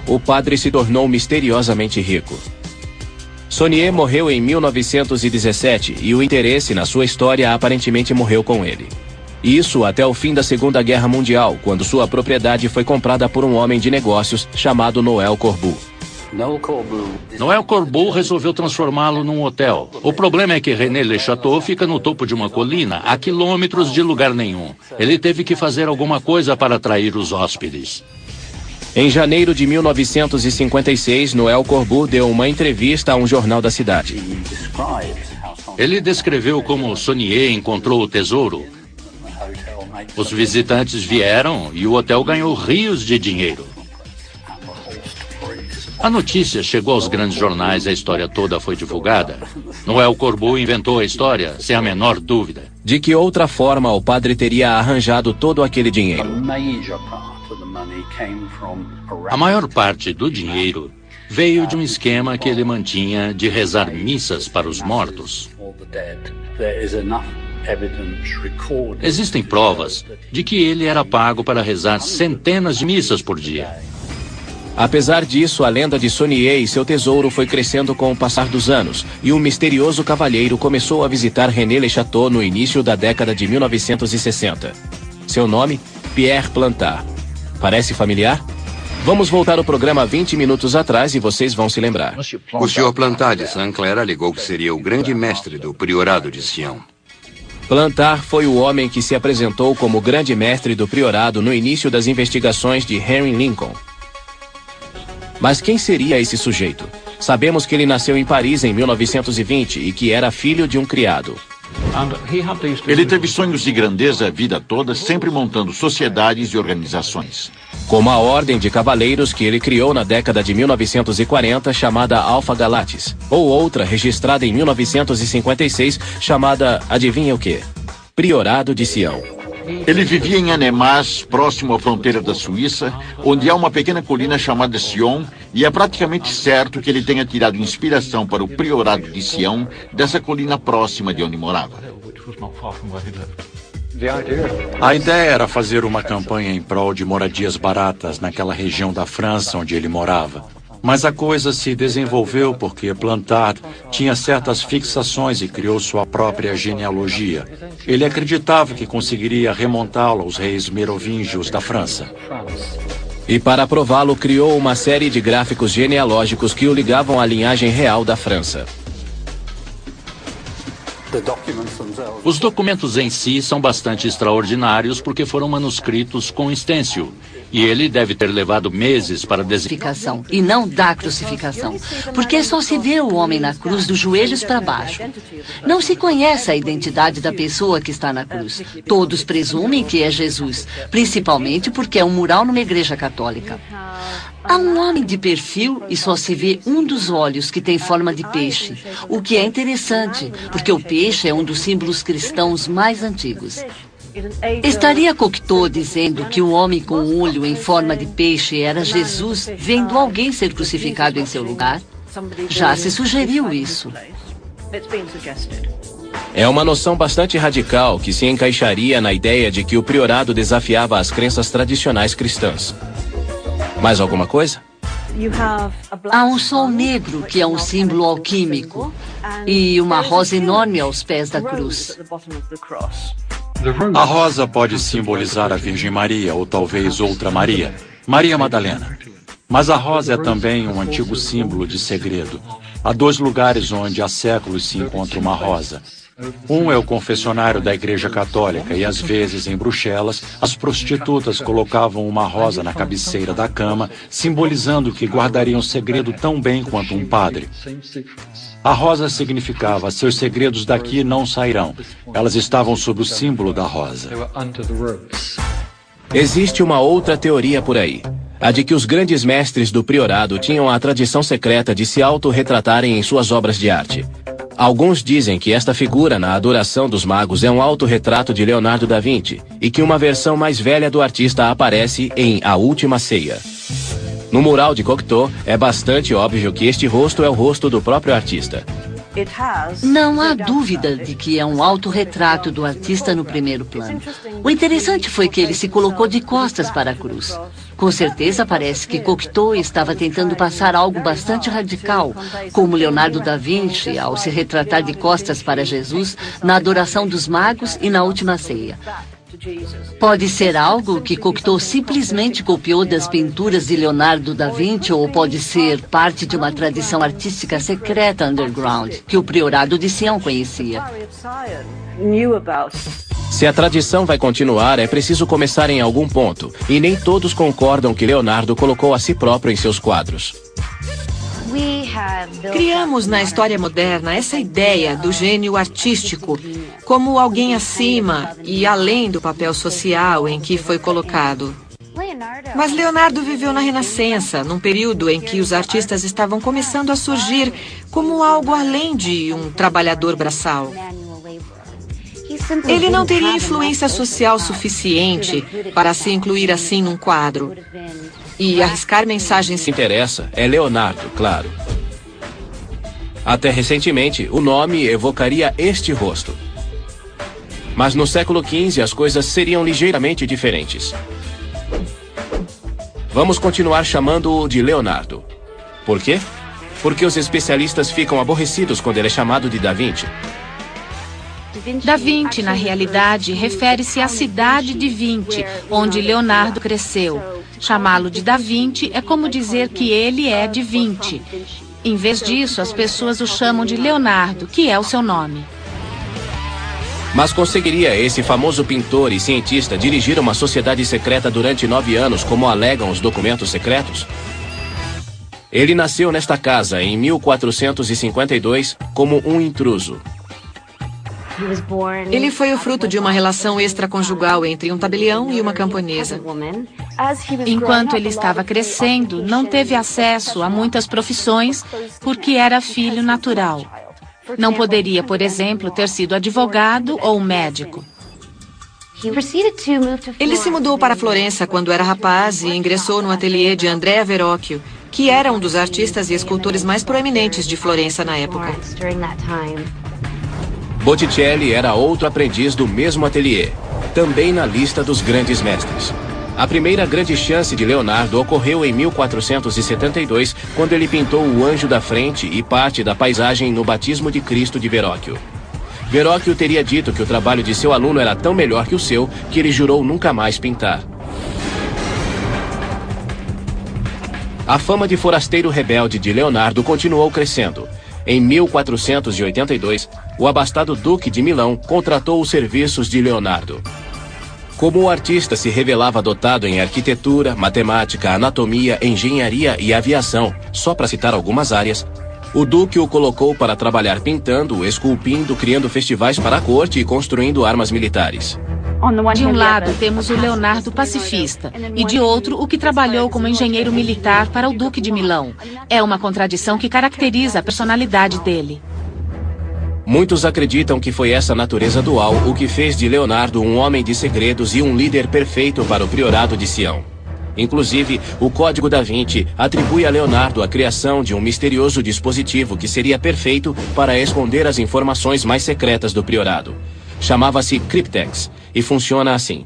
O padre se tornou misteriosamente rico. Saunier morreu em 1917 e o interesse na sua história aparentemente morreu com ele. Isso até o fim da Segunda Guerra Mundial, quando sua propriedade foi comprada por um homem de negócios chamado Noel Corbu. Noel Corbu resolveu transformá-lo num hotel. O problema é que René Le Chateau fica no topo de uma colina, a quilômetros de lugar nenhum. Ele teve que fazer alguma coisa para atrair os hóspedes. Em janeiro de 1956, Noel Corbu deu uma entrevista a um jornal da cidade. Ele descreveu como Saunier encontrou o tesouro. Os visitantes vieram e o hotel ganhou rios de dinheiro. A notícia chegou aos grandes jornais, a história toda foi divulgada. Noel Corbu inventou a história, sem a menor dúvida. De que outra forma o padre teria arranjado todo aquele dinheiro? A maior parte do dinheiro veio de um esquema que ele mantinha de rezar missas para os mortos. Existem provas de que ele era pago para rezar centenas de missas por dia. Apesar disso, a lenda de Saunier e seu tesouro foi crescendo com o passar dos anos, e um misterioso cavalheiro começou a visitar René Le Chateau no início da década de 1960. Seu nome? Pierre Plantard. Parece familiar? Vamos voltar ao programa 20 minutos atrás e vocês vão se lembrar. O Sr. Plantard de Saint-Clair alegou que seria o grande mestre do priorado de Sião. Plantard foi o homem que se apresentou como grande mestre do priorado no início das investigações de Henry Lincoln. Mas quem seria esse sujeito? Sabemos que ele nasceu em Paris em 1920 e que era filho de um criado. Ele teve sonhos de grandeza a vida toda, sempre montando sociedades e organizações. Como a Ordem de Cavaleiros que ele criou na década de 1940, chamada Alpha Galatis, ou outra registrada em 1956, chamada, adivinha o quê? Priorado de Sião. Ele vivia em Annemasse, próximo à fronteira da Suíça, onde há uma pequena colina chamada Sion, e é praticamente certo que ele tenha tirado inspiração para o priorado de Sião dessa colina próxima de onde morava. A ideia era fazer uma campanha em prol de moradias baratas naquela região da França onde ele morava. Mas a coisa se desenvolveu porque Plantard tinha certas fixações e criou sua própria genealogia. Ele acreditava que conseguiria remontá-lo aos reis merovingios da França. E para prová-lo, criou uma série de gráficos genealógicos que o ligavam à linhagem real da França. Os documentos em si são bastante extraordinários porque foram manuscritos com estêncil. E ele deve ter levado meses para crucificação e não da crucificação, porque só se vê o homem na cruz dos joelhos para baixo. Não se conhece a identidade da pessoa que está na cruz. Todos presumem que é Jesus, principalmente porque é um mural numa igreja católica. Há um homem de perfil e só se vê um dos olhos que tem forma de peixe, o que é interessante, porque o peixe é um dos símbolos cristãos mais antigos. Estaria Cocteau dizendo que o homem com o olho em forma de peixe era Jesus, vendo alguém ser crucificado em seu lugar? Já se sugeriu isso. É uma noção bastante radical que se encaixaria na ideia de que o priorado desafiava as crenças tradicionais cristãs. Mais alguma coisa? Há um sol negro, que é um símbolo alquímico, e uma rosa enorme aos pés da cruz. A rosa pode simbolizar a Virgem Maria, ou talvez outra Maria, Maria Madalena. Mas a rosa é também um antigo símbolo de segredo. Há dois lugares onde há séculos se encontra uma rosa. Um é o confessionário da Igreja Católica e, às vezes, em Bruxelas, as prostitutas colocavam uma rosa na cabeceira da cama, simbolizando que guardariam segredo tão bem quanto um padre. A rosa significava: seus segredos daqui não sairão. Elas estavam sob o símbolo da rosa. Existe uma outra teoria por aí. A de que os grandes mestres do priorado tinham a tradição secreta de se autorretratarem em suas obras de arte. Alguns dizem que esta figura na Adoração dos Magos é um autorretrato de Leonardo da Vinci e que uma versão mais velha do artista aparece em A Última Ceia. No mural de Cocteau, é bastante óbvio que este rosto é o rosto do próprio artista. Não há dúvida de que é um autorretrato do artista no primeiro plano. O interessante foi que ele se colocou de costas para a cruz. Com certeza parece que Cocteau estava tentando passar algo bastante radical, como Leonardo da Vinci ao se retratar de costas para Jesus na Adoração dos Magos e na Última Ceia. Pode ser algo que Cocteau simplesmente copiou das pinturas de Leonardo da Vinci, ou pode ser parte de uma tradição artística secreta underground que o priorado de Sião conhecia. Se a tradição vai continuar, é preciso começar em algum ponto, e nem todos concordam que Leonardo colocou a si próprio em seus quadros. Criamos na história moderna essa ideia do gênio artístico como alguém acima e além do papel social em que foi colocado. Mas Leonardo viveu na Renascença, num período em que os artistas estavam começando a surgir como algo além de um trabalhador braçal. Ele não teria influência social suficiente para se incluir assim num quadro e arriscar mensagens. O que interessa é Leonardo, claro. Até recentemente, o nome evocaria este rosto. Mas no século XV as coisas seriam ligeiramente diferentes. Vamos continuar chamando-o de Leonardo. Por quê? Porque os especialistas ficam aborrecidos quando ele é chamado de Da Vinci. Da Vinci, na realidade, refere-se à cidade de Vinci, onde Leonardo cresceu. Chamá-lo de Da Vinci é como dizer que ele é de Vinci. Em vez disso, as pessoas o chamam de Leonardo, que é o seu nome. Mas conseguiria esse famoso pintor e cientista dirigir uma sociedade secreta durante 9 anos, como alegam os documentos secretos? Ele nasceu nesta casa em 1452 como um intruso. Ele foi o fruto de uma relação extraconjugal entre um tabelião e uma camponesa. Enquanto ele estava crescendo, não teve acesso a muitas profissões porque era filho natural. Não poderia, por exemplo, ter sido advogado ou médico. Ele se mudou para Florença quando era rapaz e ingressou no ateliê de Andrea Verrocchio, que era um dos artistas e escultores mais proeminentes de Florença na época. Botticelli era outro aprendiz do mesmo ateliê, também na lista dos grandes mestres. A primeira grande chance de Leonardo ocorreu em 1472, quando ele pintou o Anjo da Frente e parte da paisagem no Batismo de Cristo de Verrocchio. Verrocchio teria dito que o trabalho de seu aluno era tão melhor que o seu, que ele jurou nunca mais pintar. A fama de forasteiro rebelde de Leonardo continuou crescendo. Em 1482, o abastado Duque de Milão contratou os serviços de Leonardo. Como o artista se revelava dotado em arquitetura, matemática, anatomia, engenharia e aviação, só para citar algumas áreas, o Duque o colocou para trabalhar pintando, esculpindo, criando festivais para a corte e construindo armas militares. De um lado, temos o Leonardo pacifista, e de outro, o que trabalhou como engenheiro militar para o Duque de Milão. É uma contradição que caracteriza a personalidade dele. Muitos acreditam que foi essa natureza dual o que fez de Leonardo um homem de segredos e um líder perfeito para o priorado de Sião. Inclusive, o Código da Vinci atribui a Leonardo a criação de um misterioso dispositivo que seria perfeito para esconder as informações mais secretas do priorado. Chamava-se Cryptex e funciona assim.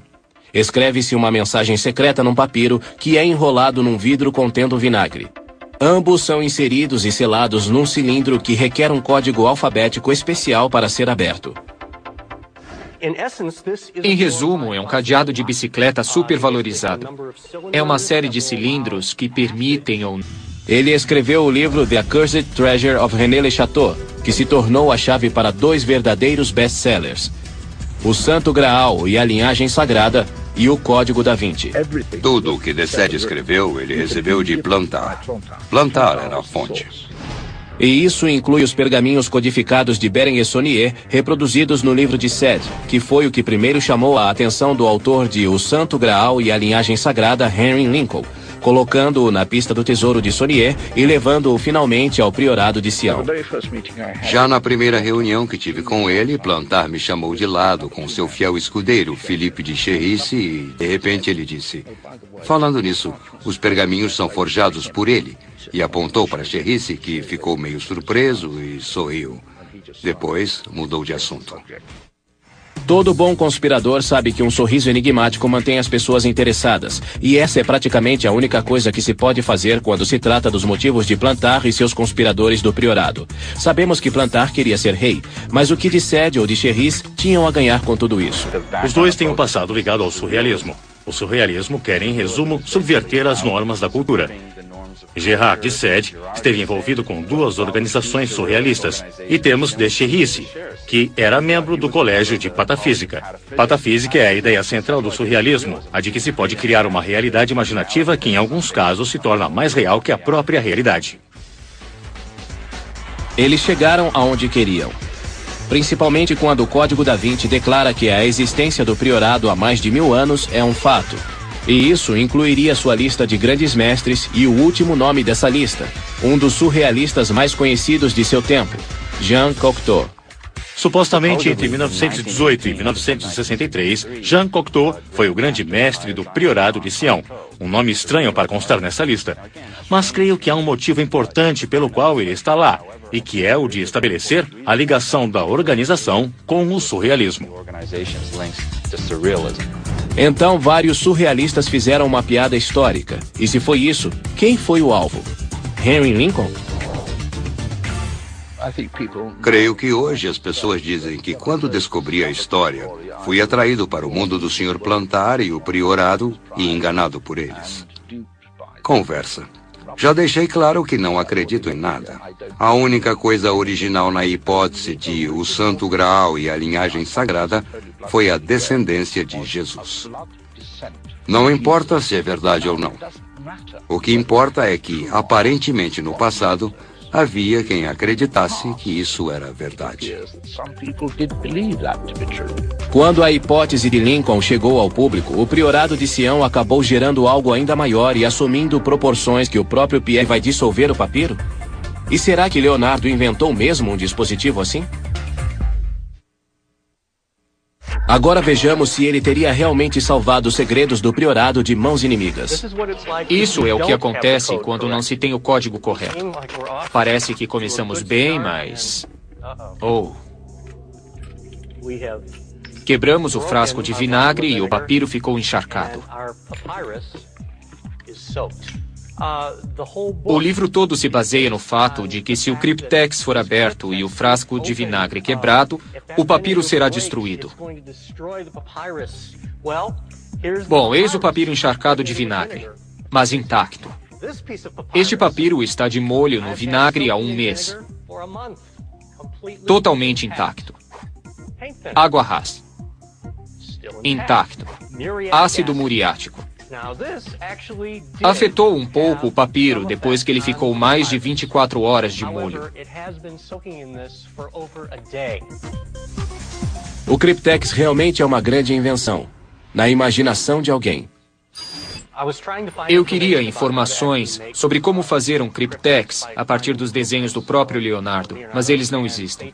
Escreve-se uma mensagem secreta num papiro que é enrolado num vidro contendo vinagre. Ambos são inseridos e selados num cilindro que requer um código alfabético especial para ser aberto. Em resumo, é um cadeado de bicicleta supervalorizado. É uma série de cilindros que permitem ou... Ele escreveu o livro The Accursed Treasure of René Le Chateau, que se tornou a chave para 2 verdadeiros best-sellers: O Santo Graal e a Linhagem Sagrada e o Código da Vinci. Tudo o que De Sede escreveu, ele recebeu de Plantar. Plantar era a fonte. E isso inclui os pergaminhos codificados de Berenguer Saunier, reproduzidos no livro de Sede, que foi o que primeiro chamou a atenção do autor de O Santo Graal e a Linhagem Sagrada, Henry Lincoln, colocando-o na pista do tesouro de Saunier e levando-o finalmente ao priorado de Sião. Já na primeira reunião que tive com ele, Plantard me chamou de lado com seu fiel escudeiro, Philippe de Cherisse, e de repente ele disse: falando nisso, os pergaminhos são forjados por ele. E apontou para Cherisse, que ficou meio surpreso e sorriu. Depois, mudou de assunto. Todo bom conspirador sabe que um sorriso enigmático mantém as pessoas interessadas, e essa é praticamente a única coisa que se pode fazer quando se trata dos motivos de Plantard e seus conspiradores do priorado. Sabemos que Plantard queria ser rei, mas o que de Sede ou de Cherisse tinham a ganhar com tudo isso? Os dois têm um passado ligado ao surrealismo. O surrealismo quer, em resumo, subverter as normas da cultura. Gerard de Sede esteve envolvido com duas organizações surrealistas, e temos de Cherisse, que era membro do Colégio de Patafísica. Patafísica é a ideia central do surrealismo, a de que se pode criar uma realidade imaginativa que, em alguns casos, se torna mais real que a própria realidade. Eles chegaram aonde queriam. Principalmente quando o Código da Vinci declara que a existência do priorado há mais de 1000 anos é um fato. E isso incluiria sua lista de grandes mestres e o último nome dessa lista, um dos surrealistas mais conhecidos de seu tempo, Jean Cocteau. Supostamente, entre 1918 e 1963, Jean Cocteau foi o grande mestre do priorado de Sião, um nome estranho para constar nessa lista. Mas creio que há um motivo importante pelo qual ele está lá, e que é o de estabelecer a ligação da organização com o surrealismo. Então, vários surrealistas fizeram uma piada histórica. E se foi isso, quem foi o alvo? Henry Lincoln? Creio que hoje as pessoas dizem que quando descobri a história, fui atraído para o mundo do Sr. Plantard e o priorado e enganado por eles. Conversa. Já deixei claro que não acredito em nada. A única coisa original na hipótese de o Santo Graal e a linhagem sagrada foi a descendência de Jesus. Não importa se é verdade ou não. O que importa é que, aparentemente no passado, havia quem acreditasse que isso era verdade. Quando a hipótese de Lincoln chegou ao público, o priorado de Sião acabou gerando algo ainda maior e assumindo proporções que o próprio Pierre vai dissolver o papiro? E será que Leonardo inventou mesmo um dispositivo assim? Agora vejamos se ele teria realmente salvado os segredos do priorado de mãos inimigas. Isso é o que acontece quando não se tem o código correto. Parece que começamos bem, mas... Quebramos o frasco de vinagre e o papiro ficou encharcado. O livro todo se baseia no fato de que se o criptex for aberto e o frasco de vinagre quebrado, o papiro será destruído. Bom, eis o papiro encharcado de vinagre, mas intacto. Este papiro está de molho no vinagre há 1 mês. Totalmente intacto. Água rasa. Intacto. Ácido muriático. Afetou um pouco o papiro depois que ele ficou mais de 24 horas de molho. O criptex realmente é uma grande invenção, na imaginação de alguém. Eu queria informações sobre como fazer um criptex a partir dos desenhos do próprio Leonardo, mas eles não existem.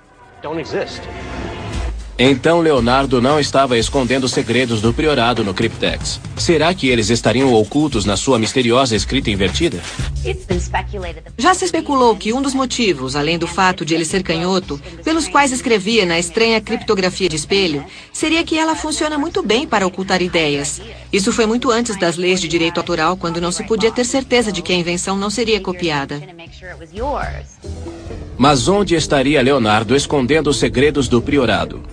Então Leonardo não estava escondendo segredos do priorado no criptex. Será que eles estariam ocultos na sua misteriosa escrita invertida? Já se especulou que um dos motivos, além do fato de ele ser canhoto, pelos quais escrevia na estranha criptografia de espelho, seria que ela funciona muito bem para ocultar ideias. Isso foi muito antes das leis de direito autoral, quando não se podia ter certeza de que a invenção não seria copiada. Mas onde estaria Leonardo escondendo os segredos do priorado?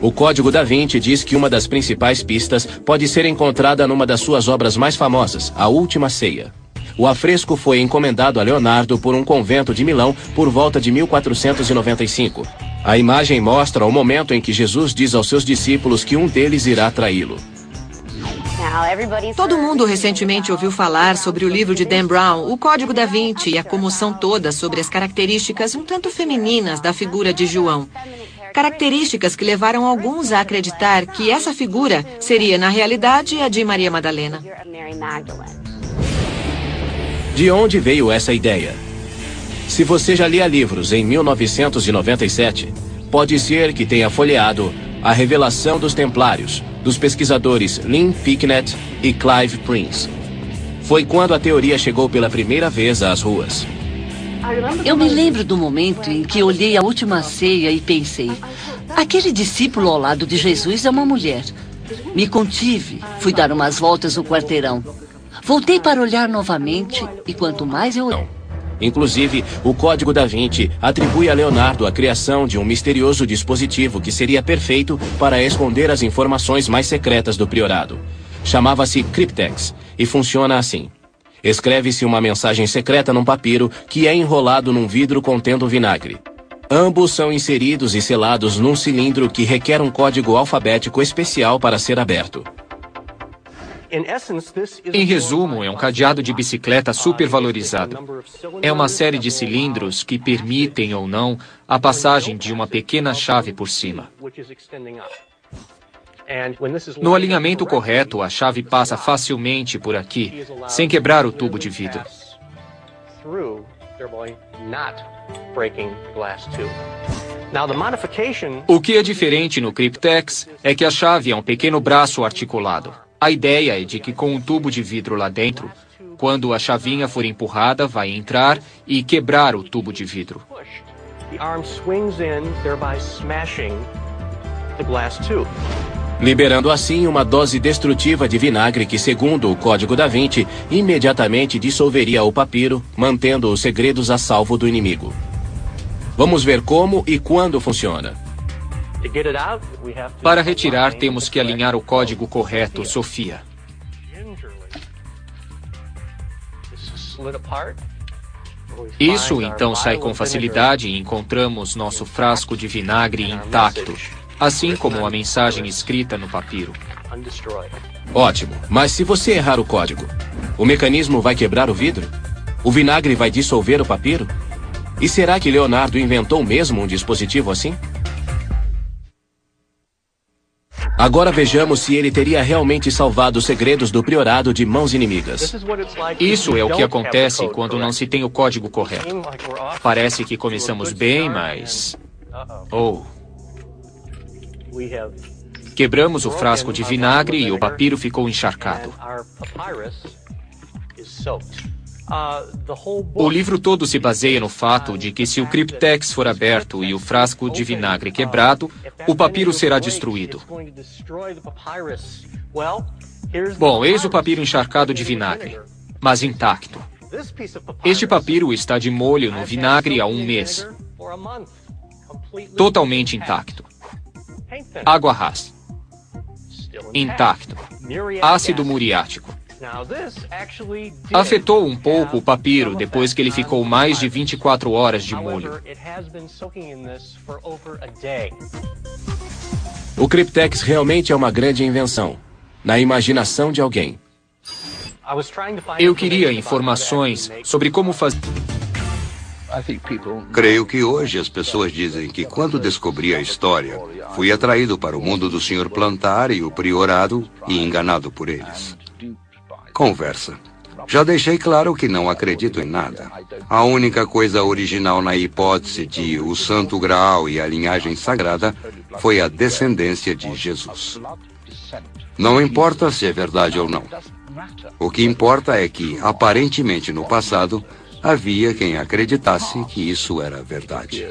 O Código da Vinci diz que uma das principais pistas pode ser encontrada numa das suas obras mais famosas, A Última Ceia. O afresco foi encomendado a Leonardo por um convento de Milão por volta de 1495. A imagem mostra o momento em que Jesus diz aos seus discípulos que um deles irá traí-lo. Todo mundo recentemente ouviu falar sobre o livro de Dan Brown, O Código da Vinci, e a comoção toda sobre as características um tanto femininas da figura de João. Características que levaram alguns a acreditar que essa figura seria, na realidade, a de Maria Madalena. De onde veio essa ideia? Se você já lia livros em 1997, pode ser que tenha folheado A Revelação dos Templários, dos pesquisadores Lynn Picknett e Clive Prince. Foi quando a teoria chegou pela primeira vez às ruas. Eu me lembro do momento em que olhei a Última Ceia e pensei, aquele discípulo ao lado de Jesus é uma mulher. Me contive, fui dar umas voltas no quarteirão. Voltei para olhar novamente e quanto mais eu olhei... Inclusive, o Código da Vinci atribui a Leonardo a criação de um misterioso dispositivo que seria perfeito para esconder as informações mais secretas do priorado. Chamava-se Cryptex e funciona assim. Escreve-se uma mensagem secreta num papiro que é enrolado num vidro contendo vinagre. Ambos são inseridos e selados num cilindro que requer um código alfabético especial para ser aberto. Em resumo, é um cadeado de bicicleta supervalorizado. É uma série de cilindros que permitem ou não a passagem de uma pequena chave por cima. No alinhamento correto, a chave passa facilmente por aqui, sem quebrar o tubo de vidro. O que é diferente no Cryptex é que a chave é um pequeno braço articulado. A ideia é de que com um tubo de vidro lá dentro, quando a chavinha for empurrada, vai entrar e quebrar o tubo de vidro. Liberando assim uma dose destrutiva de vinagre que, segundo o Código da Vinci, imediatamente dissolveria o papiro, mantendo os segredos a salvo do inimigo. Vamos ver como e quando funciona. Para retirar, temos que alinhar o código correto, Sofia. Isso então sai com facilidade e encontramos nosso frasco de vinagre intacto, assim como a mensagem escrita no papiro. Ótimo, mas se você errar o código, o mecanismo vai quebrar o vidro? O vinagre vai dissolver o papiro? E será que Leonardo inventou mesmo um dispositivo assim? Agora vejamos se ele teria realmente salvado os segredos do priorado de mãos inimigas. Isso é o que acontece quando não se tem o código correto. Parece que começamos bem, mas... Quebramos o frasco de vinagre e o papiro ficou encharcado. O livro todo se baseia no fato de que se o Cryptex for aberto e o frasco de vinagre quebrado, o papiro será destruído. Bom, eis o papiro encharcado de vinagre, mas intacto. Este papiro está de molho no vinagre há 1 mês. Totalmente intacto. Água rasa. Intacto. Ácido muriático. Afetou um pouco o papiro depois que ele ficou mais de 24 horas de molho. O Cryptex realmente é uma grande invenção, na imaginação de alguém. Eu queria informações sobre como fazer... Creio que hoje as pessoas dizem que quando descobri a história, fui atraído para o mundo do Sr. Plantar e o priorado e enganado por eles. Conversa. Já deixei claro que não acredito em nada. A única coisa original na hipótese de o Santo Graal e a linhagem sagrada foi a descendência de Jesus. Não importa se é verdade ou não. O que importa é que, aparentemente no passado, havia quem acreditasse que isso era verdade.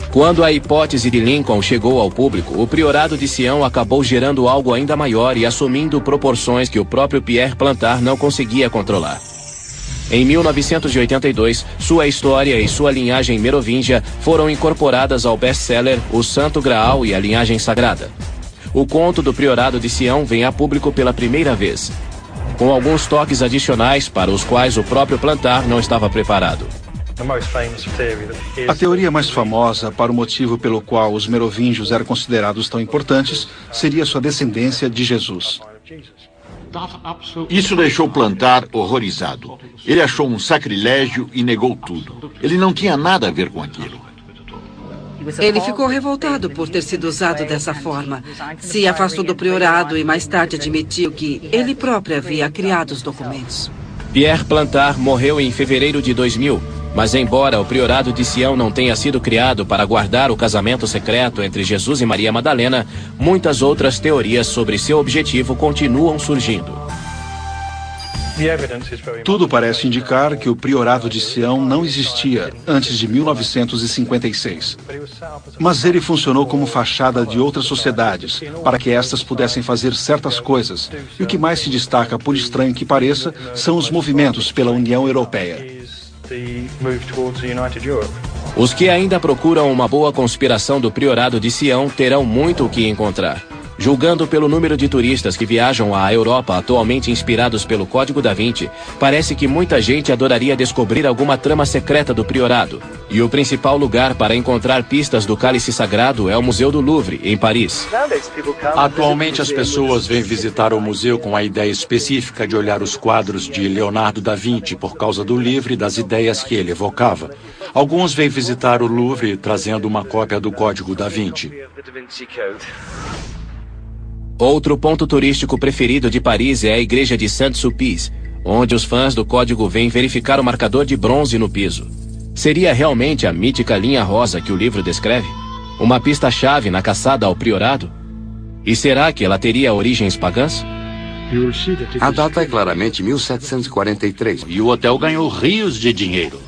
Quando a hipótese de Lincoln chegou ao público, o priorado de Sião acabou gerando algo ainda maior e assumindo proporções que o próprio Pierre Plantar não conseguia controlar. Em 1982, sua história e sua linhagem merovingia foram incorporadas ao best-seller O Santo Graal e a Linhagem Sagrada. O conto do priorado de Sião vem a público pela primeira vez, com alguns toques adicionais para os quais o próprio Plantar não estava preparado. A teoria mais famosa para o motivo pelo qual os merovingios eram considerados tão importantes seria sua descendência de Jesus. Isso deixou Plantar horrorizado. Ele achou um sacrilégio e negou tudo. Ele não tinha nada a ver com aquilo. Ele ficou revoltado por ter sido usado dessa forma. Se afastou do priorado e mais tarde admitiu que ele próprio havia criado os documentos. Pierre Plantar morreu em fevereiro de 2000, mas embora o priorado de Sião não tenha sido criado para guardar o casamento secreto entre Jesus e Maria Madalena, muitas outras teorias sobre seu objetivo continuam surgindo. Tudo parece indicar que o priorado de Sião não existia antes de 1956. Mas ele funcionou como fachada de outras sociedades, para que estas pudessem fazer certas coisas. E o que mais se destaca, por estranho que pareça, são os movimentos pela União Europeia. Os que ainda procuram uma boa conspiração do priorado de Sião terão muito o que encontrar. Julgando pelo número de turistas que viajam à Europa atualmente inspirados pelo Código da Vinci, parece que muita gente adoraria descobrir alguma trama secreta do priorado. E o principal lugar para encontrar pistas do cálice sagrado é o Museu do Louvre, em Paris. Atualmente as pessoas vêm visitar o museu com a ideia específica de olhar os quadros de Leonardo da Vinci por causa do livro e das ideias que ele evocava. Alguns vêm visitar o Louvre trazendo uma cópia do Código da Vinci. Outro ponto turístico preferido de Paris é a igreja de Saint-Sulpice, onde os fãs do código vêm verificar o marcador de bronze no piso. Seria realmente a mítica linha rosa que o livro descreve? Uma pista-chave na caçada ao priorado? E será que ela teria origens pagãs? A data é claramente 1743. E o hotel ganhou rios de dinheiro.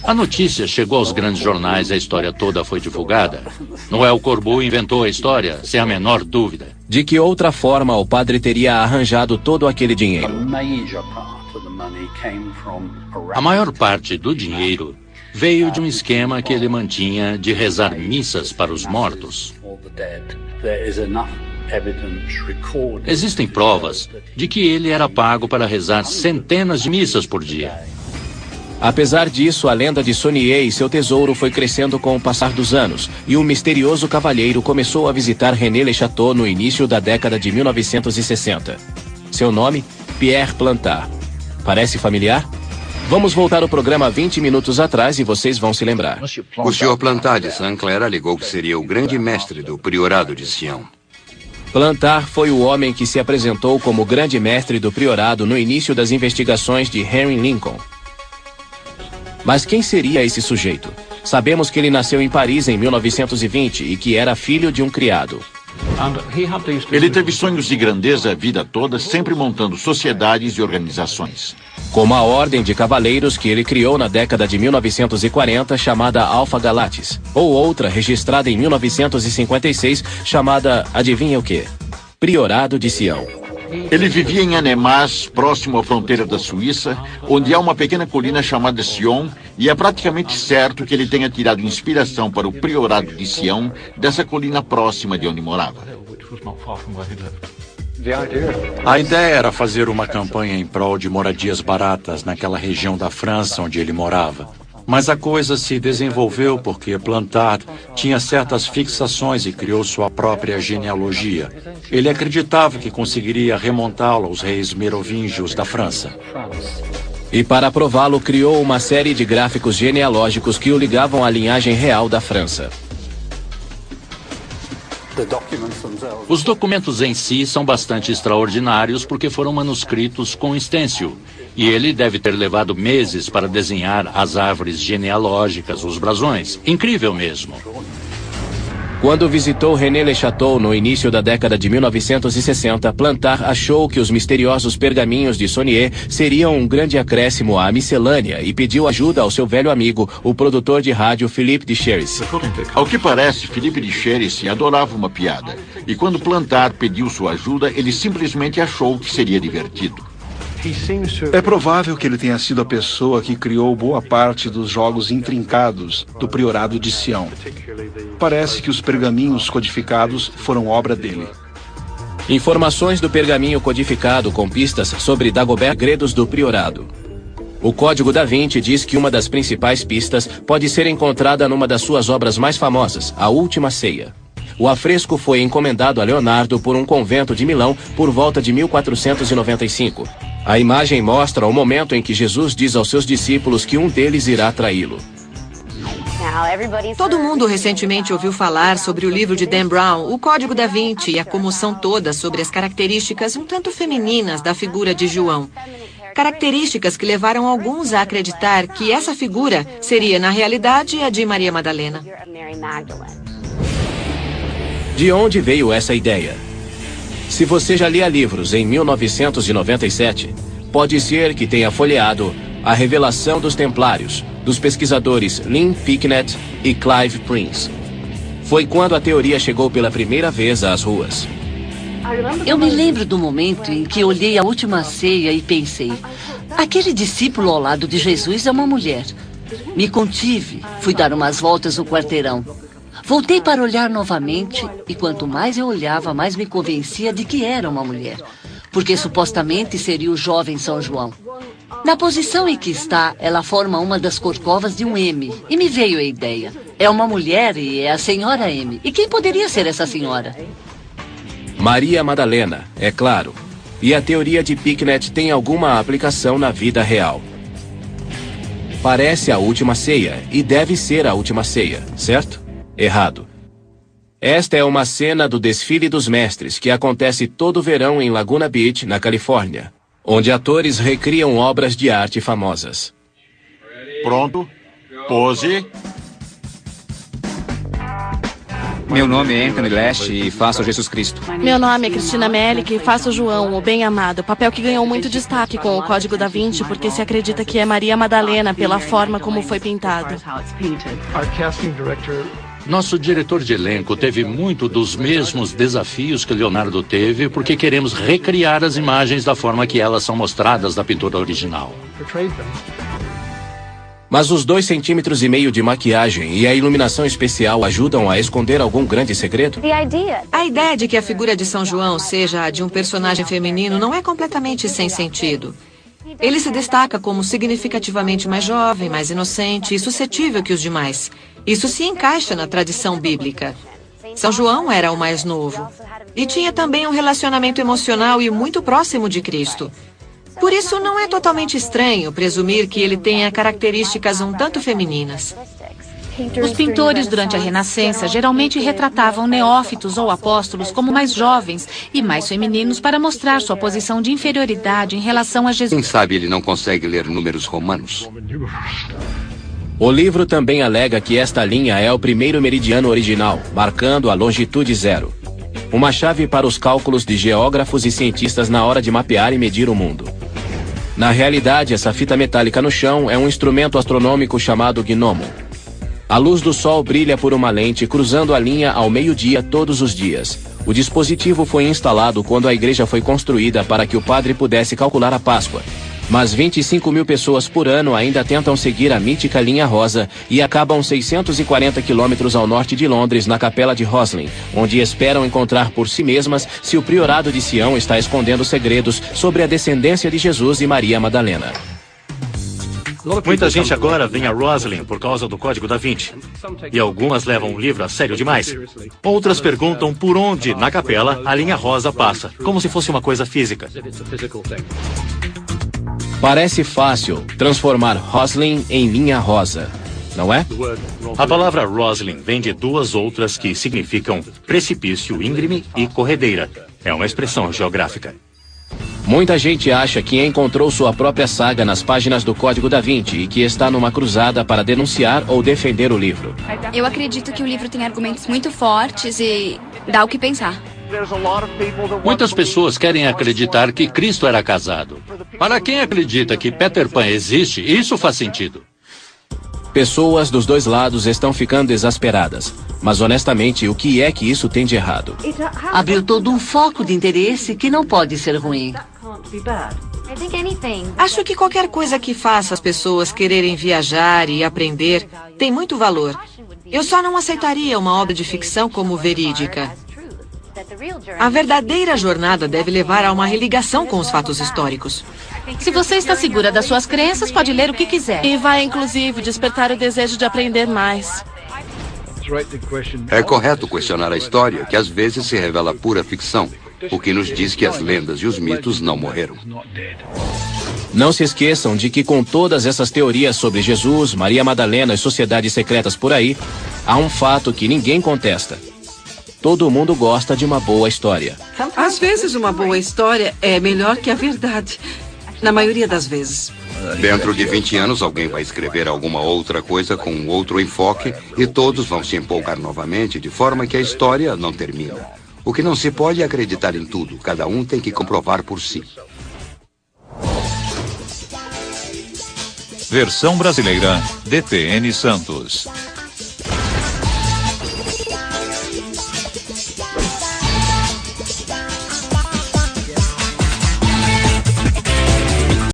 A notícia chegou aos grandes jornais, a história toda foi divulgada. Noel Corbeau inventou a história, sem a menor dúvida. De que outra forma o padre teria arranjado todo aquele dinheiro? A maior parte do dinheiro veio de um esquema que ele mantinha de rezar missas para os mortos. Existem provas de que ele era pago para rezar centenas de missas por dia. Apesar disso, a lenda de Saunier e seu tesouro foi crescendo com o passar dos anos, e um misterioso cavalheiro começou a visitar René Le Chateau no início da década de 1960. Seu nome? Pierre Plantar. Parece familiar? Vamos voltar ao programa 20 minutos atrás e vocês vão se lembrar. O Sr. Plantar de Saint-Clair alegou que seria o grande mestre do priorado de Sião. Plantar foi o homem que se apresentou como grande mestre do priorado no início das investigações de Henry Lincoln. Mas quem seria esse sujeito? Sabemos que ele nasceu em Paris em 1920 e que era filho de um criado. Ele teve sonhos de grandeza a vida toda, sempre montando sociedades e organizações. Como a Ordem de Cavaleiros que ele criou na década de 1940, chamada Alpha Galatis, ou outra registrada em 1956, chamada, adivinha o quê? Priorado de Sião. Ele vivia em Annemasse, próximo à fronteira da Suíça, onde há uma pequena colina chamada Sion, e é praticamente certo que ele tenha tirado inspiração para o priorado de Sião dessa colina próxima de onde morava. A ideia era fazer uma campanha em prol de moradias baratas naquela região da França onde ele morava. Mas a coisa se desenvolveu porque Plantat tinha certas fixações e criou sua própria genealogia. Ele acreditava que conseguiria remontá-lo aos reis merovingios da França. E para prová-lo, criou uma série de gráficos genealógicos que o ligavam à linhagem real da França. Os documentos em si são bastante extraordinários porque foram manuscritos com stencil. E ele deve ter levado meses para desenhar as árvores genealógicas, os brasões. Incrível mesmo. Quando visitou René Le Chateau no início da década de 1960, Plantar achou que os misteriosos pergaminhos de Saunier seriam um grande acréscimo à miscelânea e pediu ajuda ao seu velho amigo, o produtor de rádio Philippe de Cherisy. Ao que parece, Philippe de Cherisy adorava uma piada. E quando Plantar pediu sua ajuda, ele simplesmente achou que seria divertido. É provável que ele tenha sido a pessoa que criou boa parte dos jogos intrincados do priorado de Sião. Parece que os pergaminhos codificados foram obra dele. Informações do pergaminho codificado com pistas sobre Dagobert Gredos do priorado. O Código da Vinci diz que uma das principais pistas pode ser encontrada numa das suas obras mais famosas, A Última Ceia. O afresco foi encomendado a Leonardo por um convento de Milão por volta de 1495. A imagem mostra o momento em que Jesus diz aos seus discípulos que um deles irá traí-lo. Todo mundo recentemente ouviu falar sobre o livro de Dan Brown, O Código da Vinci, e a comoção toda sobre as características um tanto femininas da figura de João. Características que levaram alguns a acreditar que essa figura seria, na realidade, a de Maria Madalena. De onde veio essa ideia? Se você já lia livros em 1997, pode ser que tenha folheado A Revelação dos Templários, dos pesquisadores Lynn Picknett e Clive Prince. Foi quando a teoria chegou pela primeira vez às ruas. Eu me lembro do momento em que olhei A Última Ceia e pensei, aquele discípulo ao lado de Jesus é uma mulher. Me contive, fui dar umas voltas no quarteirão. Voltei para olhar novamente e quanto mais eu olhava, mais me convencia de que era uma mulher. Porque supostamente seria o jovem São João. Na posição em que está, ela forma uma das corcovas de um M. E me veio a ideia. É uma mulher e é a senhora M. E quem poderia ser essa senhora? Maria Madalena, é claro. E a teoria de Picknett tem alguma aplicação na vida real. Parece a Última Ceia e deve ser a Última Ceia, certo? Errado. Esta é uma cena do Desfile dos Mestres que acontece todo verão em Laguna Beach, na Califórnia, onde atores recriam obras de arte famosas. Pronto. Pose. Meu nome é Anthony Leste e faço Jesus Cristo. Meu nome é Cristina Melick e faço João, o bem-amado, papel que ganhou muito destaque com o Código da Vinci porque se acredita que é Maria Madalena pela forma como foi pintado. Nosso diretor de elenco teve muito dos mesmos desafios que Leonardo teve porque queremos recriar as imagens da forma que elas são mostradas na pintura original. Mas os 2,5 centímetros de maquiagem e a iluminação especial ajudam a esconder algum grande segredo? A ideia de que a figura de São João seja a de um personagem feminino não é completamente sem sentido. Ele se destaca como significativamente mais jovem, mais inocente e suscetível que os demais. Isso se encaixa na tradição bíblica. São João era o mais novo. E tinha também um relacionamento emocional e muito próximo de Cristo. Por isso, não é totalmente estranho presumir que ele tenha características um tanto femininas. Os pintores durante a Renascença geralmente retratavam neófitos ou apóstolos como mais jovens e mais femininos para mostrar sua posição de inferioridade em relação a Jesus. Quem sabe ele não consegue ler números romanos? O livro também alega que esta linha é o primeiro meridiano original, marcando a longitude zero. Uma chave para os cálculos de geógrafos e cientistas na hora de mapear e medir o mundo. Na realidade, essa fita metálica no chão é um instrumento astronômico chamado gnomo. A luz do sol brilha por uma lente cruzando a linha ao meio-dia todos os dias. O dispositivo foi instalado quando a igreja foi construída para que o padre pudesse calcular a Páscoa. Mas 25 mil pessoas por ano ainda tentam seguir a mítica linha rosa e acabam 640 quilômetros ao norte de Londres, na capela de Roslin, onde esperam encontrar por si mesmas se o priorado de Sião está escondendo segredos sobre a descendência de Jesus e Maria Madalena. Muita gente agora vem a Roslin por causa do Código da Vinci. E algumas levam o livro a sério demais. Outras perguntam por onde, na capela, a linha rosa passa, como se fosse uma coisa física. Parece fácil transformar Roslin em linha rosa, não é? A palavra Roslin vem de duas outras que significam precipício íngreme e corredeira. É uma expressão geográfica. Muita gente acha que encontrou sua própria saga nas páginas do Código da Vinci e que está numa cruzada para denunciar ou defender o livro. Eu acredito que o livro tem argumentos muito fortes e dá o que pensar. Muitas pessoas querem acreditar que Cristo era casado. Para quem acredita que Peter Pan existe, isso faz sentido. Pessoas dos dois lados estão ficando exasperadas. Mas honestamente, o que é que isso tem de errado? Abriu todo um foco de interesse que não pode ser ruim. Acho que qualquer coisa que faça as pessoas quererem viajar e aprender tem muito valor. Eu só não aceitaria uma obra de ficção como verídica. A verdadeira jornada deve levar a uma religação com os fatos históricos. Se você está segura das suas crenças, pode ler o que quiser. E vai, inclusive, despertar o desejo de aprender mais. É correto questionar a história, que às vezes se revela pura ficção, o que nos diz que as lendas e os mitos não morreram. Não se esqueçam de que com todas essas teorias sobre Jesus, Maria Madalena e sociedades secretas por aí, há um fato que ninguém contesta. Todo mundo gosta de uma boa história. Às vezes uma boa história é melhor que a verdade. Na maioria das vezes. Dentro de 20 anos, alguém vai escrever alguma outra coisa com um outro enfoque e todos vão se empolgar novamente, de forma que a história não termina. O que não se pode é acreditar em tudo. Cada um tem que comprovar por si. Versão brasileira, DTN Santos.